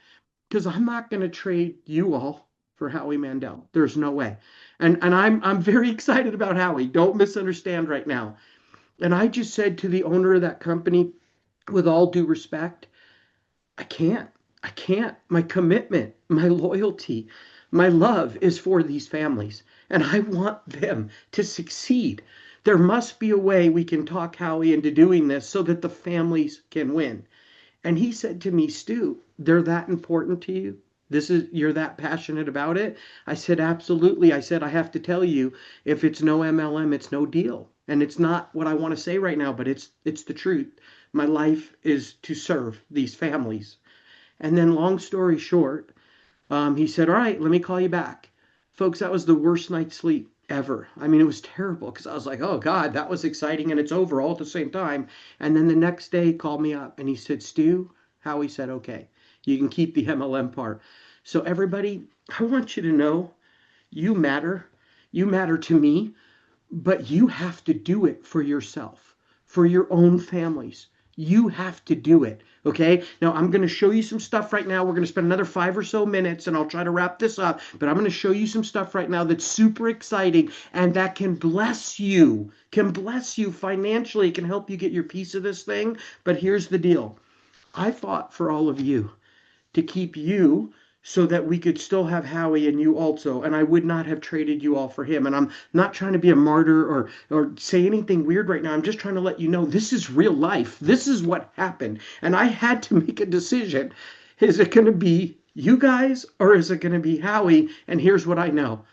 Because I'm not going to trade you all for Howie Mandel. There's no way. And I'm very excited about Howie. Don't misunderstand right now. And I just said to the owner of that company, with all due respect, I can't. My commitment, my loyalty, my love is for these families. And I want them to succeed. There must be a way we can talk Howie into doing this so that the families can win. And he said to me, Stu, they're that important to you? You're that passionate about it? I said, absolutely. I said, I have to tell you, if it's no MLM, it's no deal. And it's not what I want to say right now, but it's the truth. My life is to serve these families. And then long story short, he said, all right, let me call you back. Folks, that was the worst night's sleep ever. I mean, it was terrible because I was like, oh God, that was exciting and it's over all at the same time. And then the next day he called me up and he said, Stu, Howie said, okay, you can keep the MLM part. So everybody, I want you to know you matter. You matter to me, but you have to do it for yourself, for your own families. You have to do it. Okay. Now I'm going to show you some stuff right now. We're going to spend another 5 or so minutes and I'll try to wrap this up, but I'm going to show you some stuff right now that's super exciting and that can bless you financially, can help you get your piece of this thing. But here's the deal. I fought for all of you to keep you so that we could still have Howie and you also, and I would not have traded you all for him. And I'm not trying to be a martyr or say anything weird right now. I'm just trying to let you know this is real life. This is what happened. And I had to make a decision. Is it going to be you guys or is it going to be Howie? And here's what I know.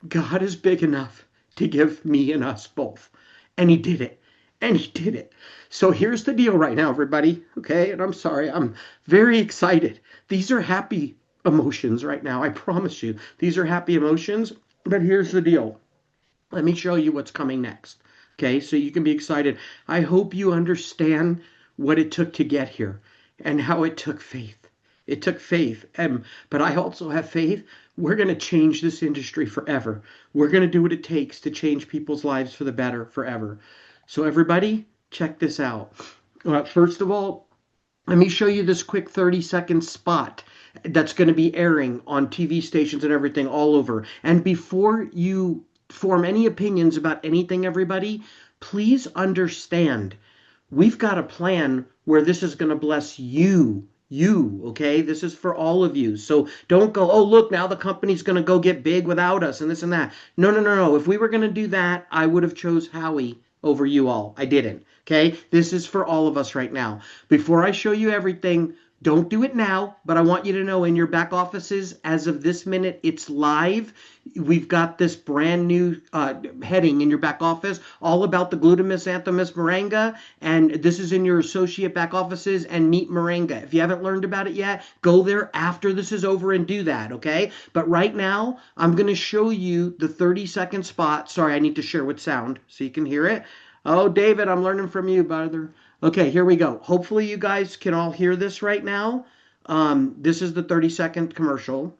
God is big enough to give me and us both. And he did it. And he did it. So here's the deal right now, everybody. Okay. And I'm sorry. I'm very excited. These are happy emotions right now. I promise you, these are happy emotions. But here's the deal. Let me show you what's coming next. Okay. So you can be excited. I hope you understand what it took to get here and how it took faith. It took faith. But I also have faith. We're going to change this industry forever. We're going to do what it takes to change people's lives for the better forever. So everybody, check this out. First of all, let me show you this quick 30-second spot that's going to be airing on TV stations and everything all over. And before you form any opinions about anything, everybody, please understand, we've got a plan where this is going to bless you, okay? This is for all of you. So don't go, oh, look, now the company's going to go get big without us and this and that. No. If we were going to do that, I would have chose Howie over you all. I didn't. Okay. This is for all of us right now. Before I show you everything, don't do it now, but I want you to know in your back offices, as of this minute, it's live. We've got this brand new heading in your back office, all about the glutamist, xanthomist, moringa, and this is in your associate back offices and meet moringa. If you haven't learned about it yet, go there after this is over and do that, okay? But right now, I'm going to show you the 30-second spot. Sorry, I need to share with sound so you can hear it. Oh, David, I'm learning from you, brother. Okay, here we go. Hopefully you guys can all hear this right now. This is the 30-second commercial.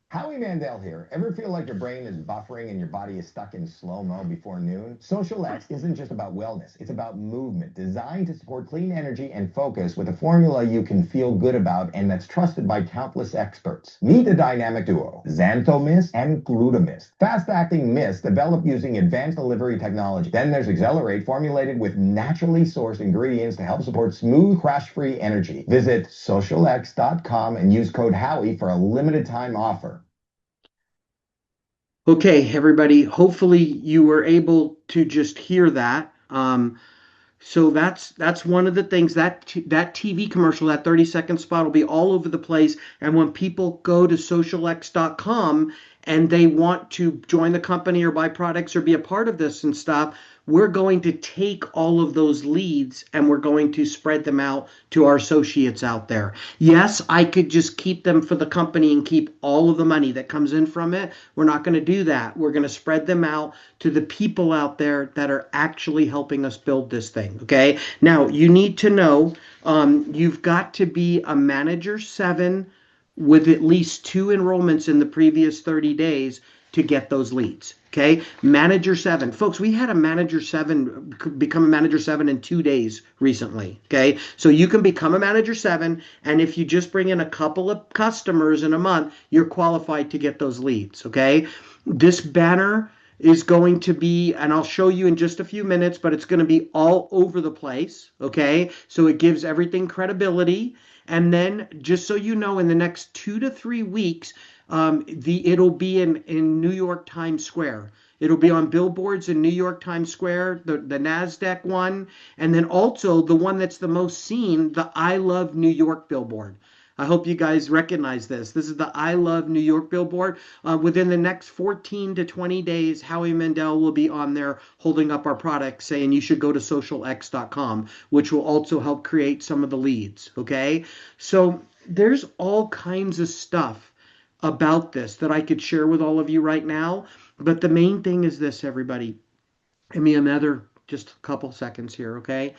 Howie Mandel here. Ever feel like your brain is buffering and your body is stuck in slow-mo before noon? xosialX isn't just about wellness. It's about movement, designed to support clean energy and focus with a formula you can feel good about and that's trusted by countless experts. Meet a dynamic duo, XantoMyst and GlutamYst. Fast-acting mist developed using advanced delivery technology. Then there's Accelerate, formulated with naturally sourced ingredients to help support smooth, crash-free energy. Visit xosialX.com and use code Howie for a limited time offer. Okay, everybody, hopefully you were able to just hear that. So that's one of the things that TV commercial, that 30-second spot will be all over the place. And when people go to xosialX.com and they want to join the company or buy products or be a part of this and stuff, we're going to take all of those leads and we're going to spread them out to our associates out there. Yes, I could just keep them for the company and keep all of the money that comes in from it. We're not going to do that. We're going to spread them out to the people out there that are actually helping us build this thing. Okay. Now you need to know, you've got to be a manager 7 with at least 2 enrollments in the previous 30 days to get those leads. Okay, manager 7, folks. We had a manager 7 become a manager 7 in 2 days recently. Okay, so you can become a manager 7, and if you just bring in a couple of customers in a month, you're qualified to get those leads. Okay, this banner is going to be, and I'll show you in just a few minutes, but it's going to be all over the place. Okay, so it gives everything credibility. And then, just so you know, in the next 2 to 3 weeks, it'll be in New York Times Square. It'll be on billboards in New York Times Square, the NASDAQ one, and then also the one that's the most seen, the I Love New York billboard. I hope you guys recognize this. This is the I Love New York billboard. Within the next 14 to 20 days, Howie Mandel will be on there holding up our products saying you should go to xosialX.com, which will also help create some of the leads. Okay, so there's all kinds of stuff about this that I could share with all of you right now. But the main thing is this, everybody. Give me another just a couple seconds here, okay?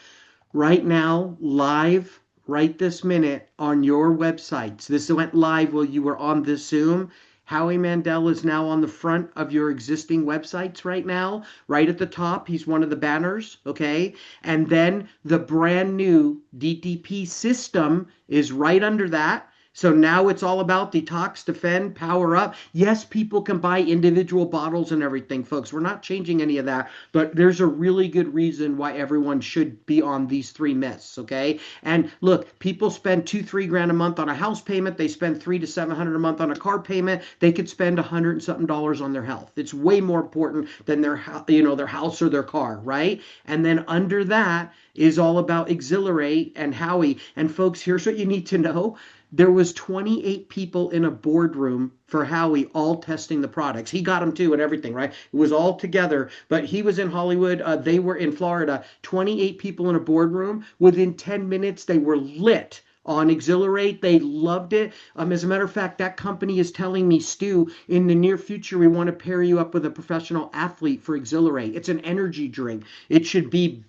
Right now, live, right this minute on your websites. This went live while you were on this Zoom. Howie Mandel is now on the front of your existing websites right now, right at the top. He's one of the banners, okay? And then the brand new DDP system is right under that. So now it's all about detox, defend, power up. Yes, people can buy individual bottles and everything, folks. We're not changing any of that, but there's a really good reason why everyone should be on these 3 myths, okay? And look, people spend $2-3 grand a month on a house payment. They spend $300 to $700 a month on a car payment. They could spend $100 and something on their health. It's way more important than their house or their car, right? And then under that is all about Exhilarate and Howie. And folks, here's what you need to know. There was 28 people in a boardroom for Howie, all testing the products. He got them too and everything, right? It was all together, but he was in Hollywood. They were in Florida. 28 people in a boardroom. Within 10 minutes, they were lit on Exhilarate. They loved it. As a matter of fact, that company is telling me, Stu, in the near future, we want to pair you up with a professional athlete for Exhilarate. It's an energy drink. It should be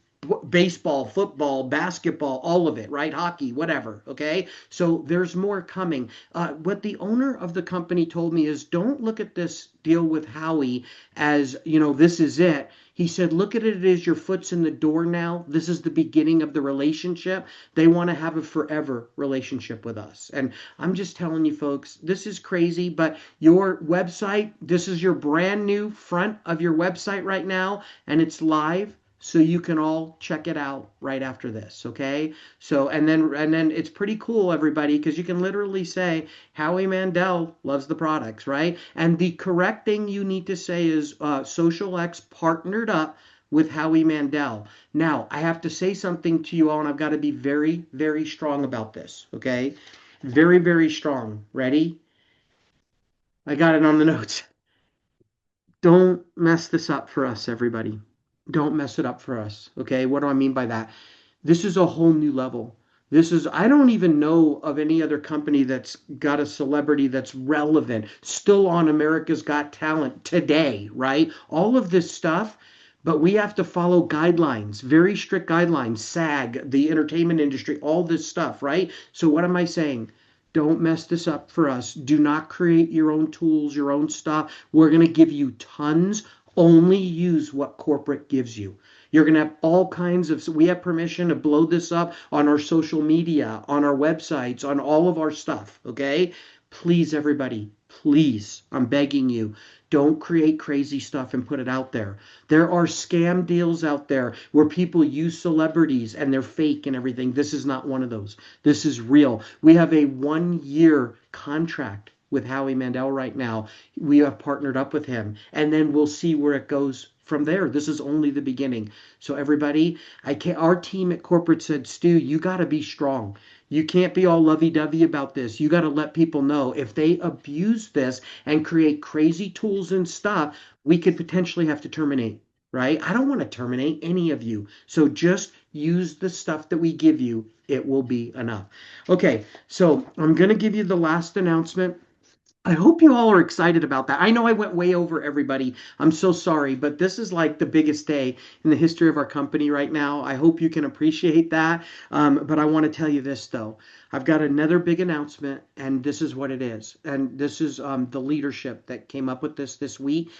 baseball, football, basketball, all of it, right? Hockey, whatever. Okay. So there's more coming. What the owner of the company told me is don't look at this deal with Howie as, this is it. He said, look at it as your foot's in the door now. This is the beginning of the relationship. They want to have a forever relationship with us. And I'm just telling you, folks, this is crazy, but your website, this is your brand new front of your website right now, and it's live. So you can all check it out right after this, okay? So and then it's pretty cool, everybody, because you can literally say Howie Mandel loves the products, right? And the correct thing you need to say is xosialX partnered up with Howie Mandel. Now I have to say something to you all, and I've got to be very, very strong about this, okay? Very, very strong. Ready? I got it on the notes. Don't mess this up for us, everybody. Don't mess it up for us. Okay. What do I mean by that? This is a whole new level. I don't even know of any other company that's got a celebrity that's relevant, still on America's Got Talent today, right? All of this stuff. but we have to follow guidelines, very strict guidelines, SAG, the entertainment industry, all this stuff, right? So what am I saying? Don't mess this up for us. Do not create your own tools, your own stuff. We're going to give you tons. Only use what corporate gives you. You're going to have all kinds of, so we have permission to blow this up on our social media, on our websites, on all of our stuff. Okay. Please, everybody, please, I'm begging you, don't create crazy stuff and put it out there. There are scam deals out there where people use celebrities and they're fake and everything. This is not one of those. This is real. We have a 1-year contract with Howie Mandel right now. We have partnered up with him, and then we'll see where it goes from there. This is only the beginning. So everybody, our team at corporate said, Stu, you got to be strong. You can't be all lovey-dovey about this. You got to let people know if they abuse this and create crazy tools and stuff, we could potentially have to terminate, right? I don't want to terminate any of you. So just use the stuff that we give you. It will be enough. Okay, so I'm going to give you the last announcement. I hope you all are excited about that. I know I went way over everybody. I'm so sorry, but this is like the biggest day in the history of our company right now. I hope you can appreciate that. But I want to tell you this, though. I've got another big announcement, and this is what it is. And this is the leadership that came up with this week.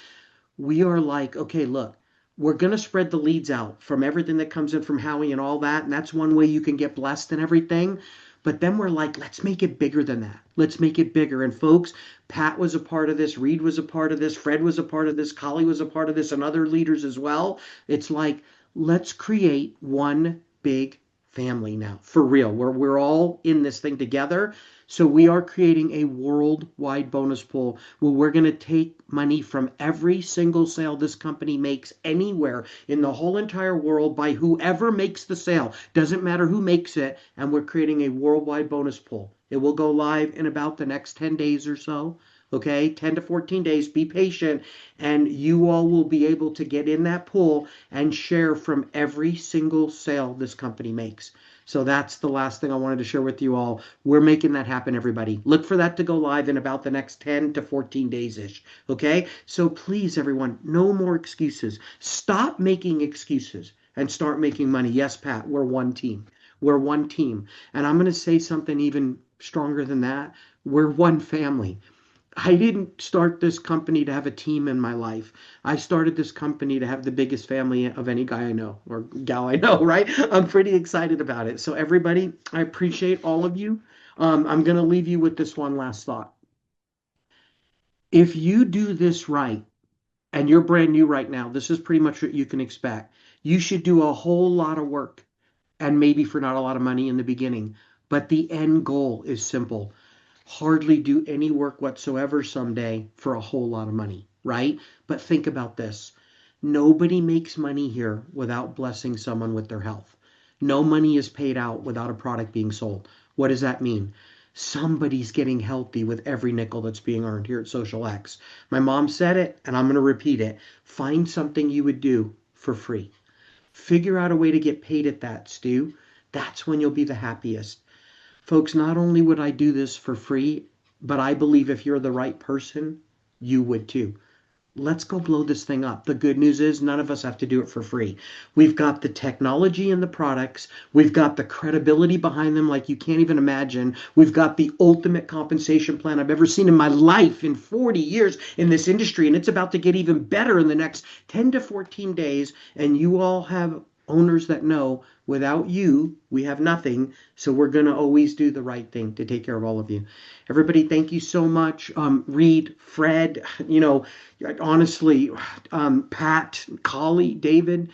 We are like, okay, look, we're going to spread the leads out from everything that comes in from Howie and all that. And that's one way you can get blessed and everything. But then we're like, let's make it bigger than that. Let's make it bigger. And folks, Pat was a part of this. Reed was a part of this. Fred was a part of this. Collie was a part of this, and other leaders as well. It's like, let's create one big family now, for real. We're all in this thing together. So we are creating a worldwide bonus pool where we're going to take money from every single sale this company makes anywhere in the whole entire world by whoever makes the sale. Doesn't matter who makes it. And we're creating a worldwide bonus pool. It will go live in about the next 10 days or so. Okay, 10 to 14 days. Be patient, and you all will be able to get in that pool and share from every single sale this company makes. So that's the last thing I wanted to share with you all. We're making that happen, everybody. Look for that to go live in about the next 10 to 14 days-ish. Okay? So please, everyone, no more excuses. Stop making excuses and start making money. Yes, Pat, we're one team. We're one team. And I'm going to say something even stronger than that. We're one family. I didn't start this company to have a team in my life. I started this company to have the biggest family of any guy I know or gal I know, right? I'm pretty excited about it. So everybody, I appreciate all of you. I'm going to leave you with this one last thought. If you do this right, and you're brand new right now, this is pretty much what you can expect. You should do a whole lot of work and maybe for not a lot of money in the beginning. But the end goal is simple. Hardly do any work whatsoever someday for a whole lot of money, right? But think about this. Nobody makes money here without blessing someone with their health. No money is paid out without a product being sold. What does that mean? Somebody's getting healthy with every nickel that's being earned here at xosialX. My mom said it, and I'm going to repeat it. Find something you would do for free. Figure out a way to get paid at that, Stu. That's when you'll be the happiest. Folks, not only would I do this for free, but I believe if you're the right person, you would too. Let's go blow this thing up. The good news is none of us have to do it for free. We've got the technology and the products. We've got the credibility behind them like you can't even imagine. We've got the ultimate compensation plan I've ever seen in my life in 40 years in this industry, and it's about to get even better in the next 10 to 14 days, and you all have owners that know without you, we have nothing. So we're going to always do the right thing to take care of all of you. Everybody, thank you so much. Reed, Fred, honestly, Pat, Collie, David,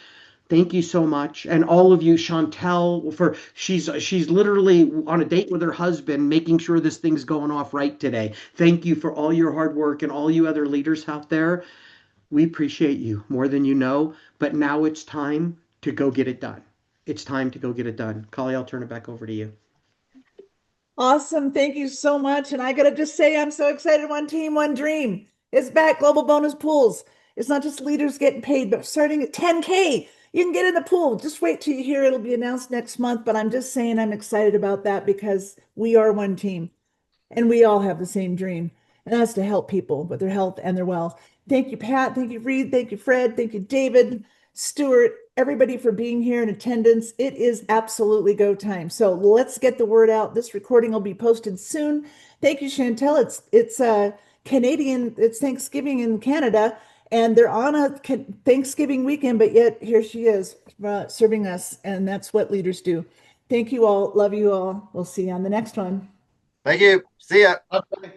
thank you so much. And all of you, Chantel, she's literally on a date with her husband, making sure this thing's going off right today. Thank you for all your hard work and all you other leaders out there. We appreciate you more than you know, but now it's time to go get it done. It's time to go get it done. Collie, I'll turn it back over to you. Awesome. Thank you so much. And I got to just say, I'm so excited. One team, one dream. It's back. Global bonus pools. It's not just leaders getting paid, but starting at 10K, you can get in the pool. Just wait till you hear it'll be announced next month. But I'm just saying I'm excited about that because we are one team and we all have the same dream. And that's to help people with their health and their wealth. Thank you, Pat. Thank you, Reed. Thank you, Fred. Thank you, David. Stuart, everybody for being here in attendance. It is absolutely go time. So let's get the word out. This recording will be posted soon. Thank you, Chantel. It's Canadian. It's Thanksgiving in Canada, and they're on a Thanksgiving weekend, but yet here she is serving us, and that's what leaders do. Thank you all. Love you all. We'll see you on the next one. Thank you. See ya. Okay.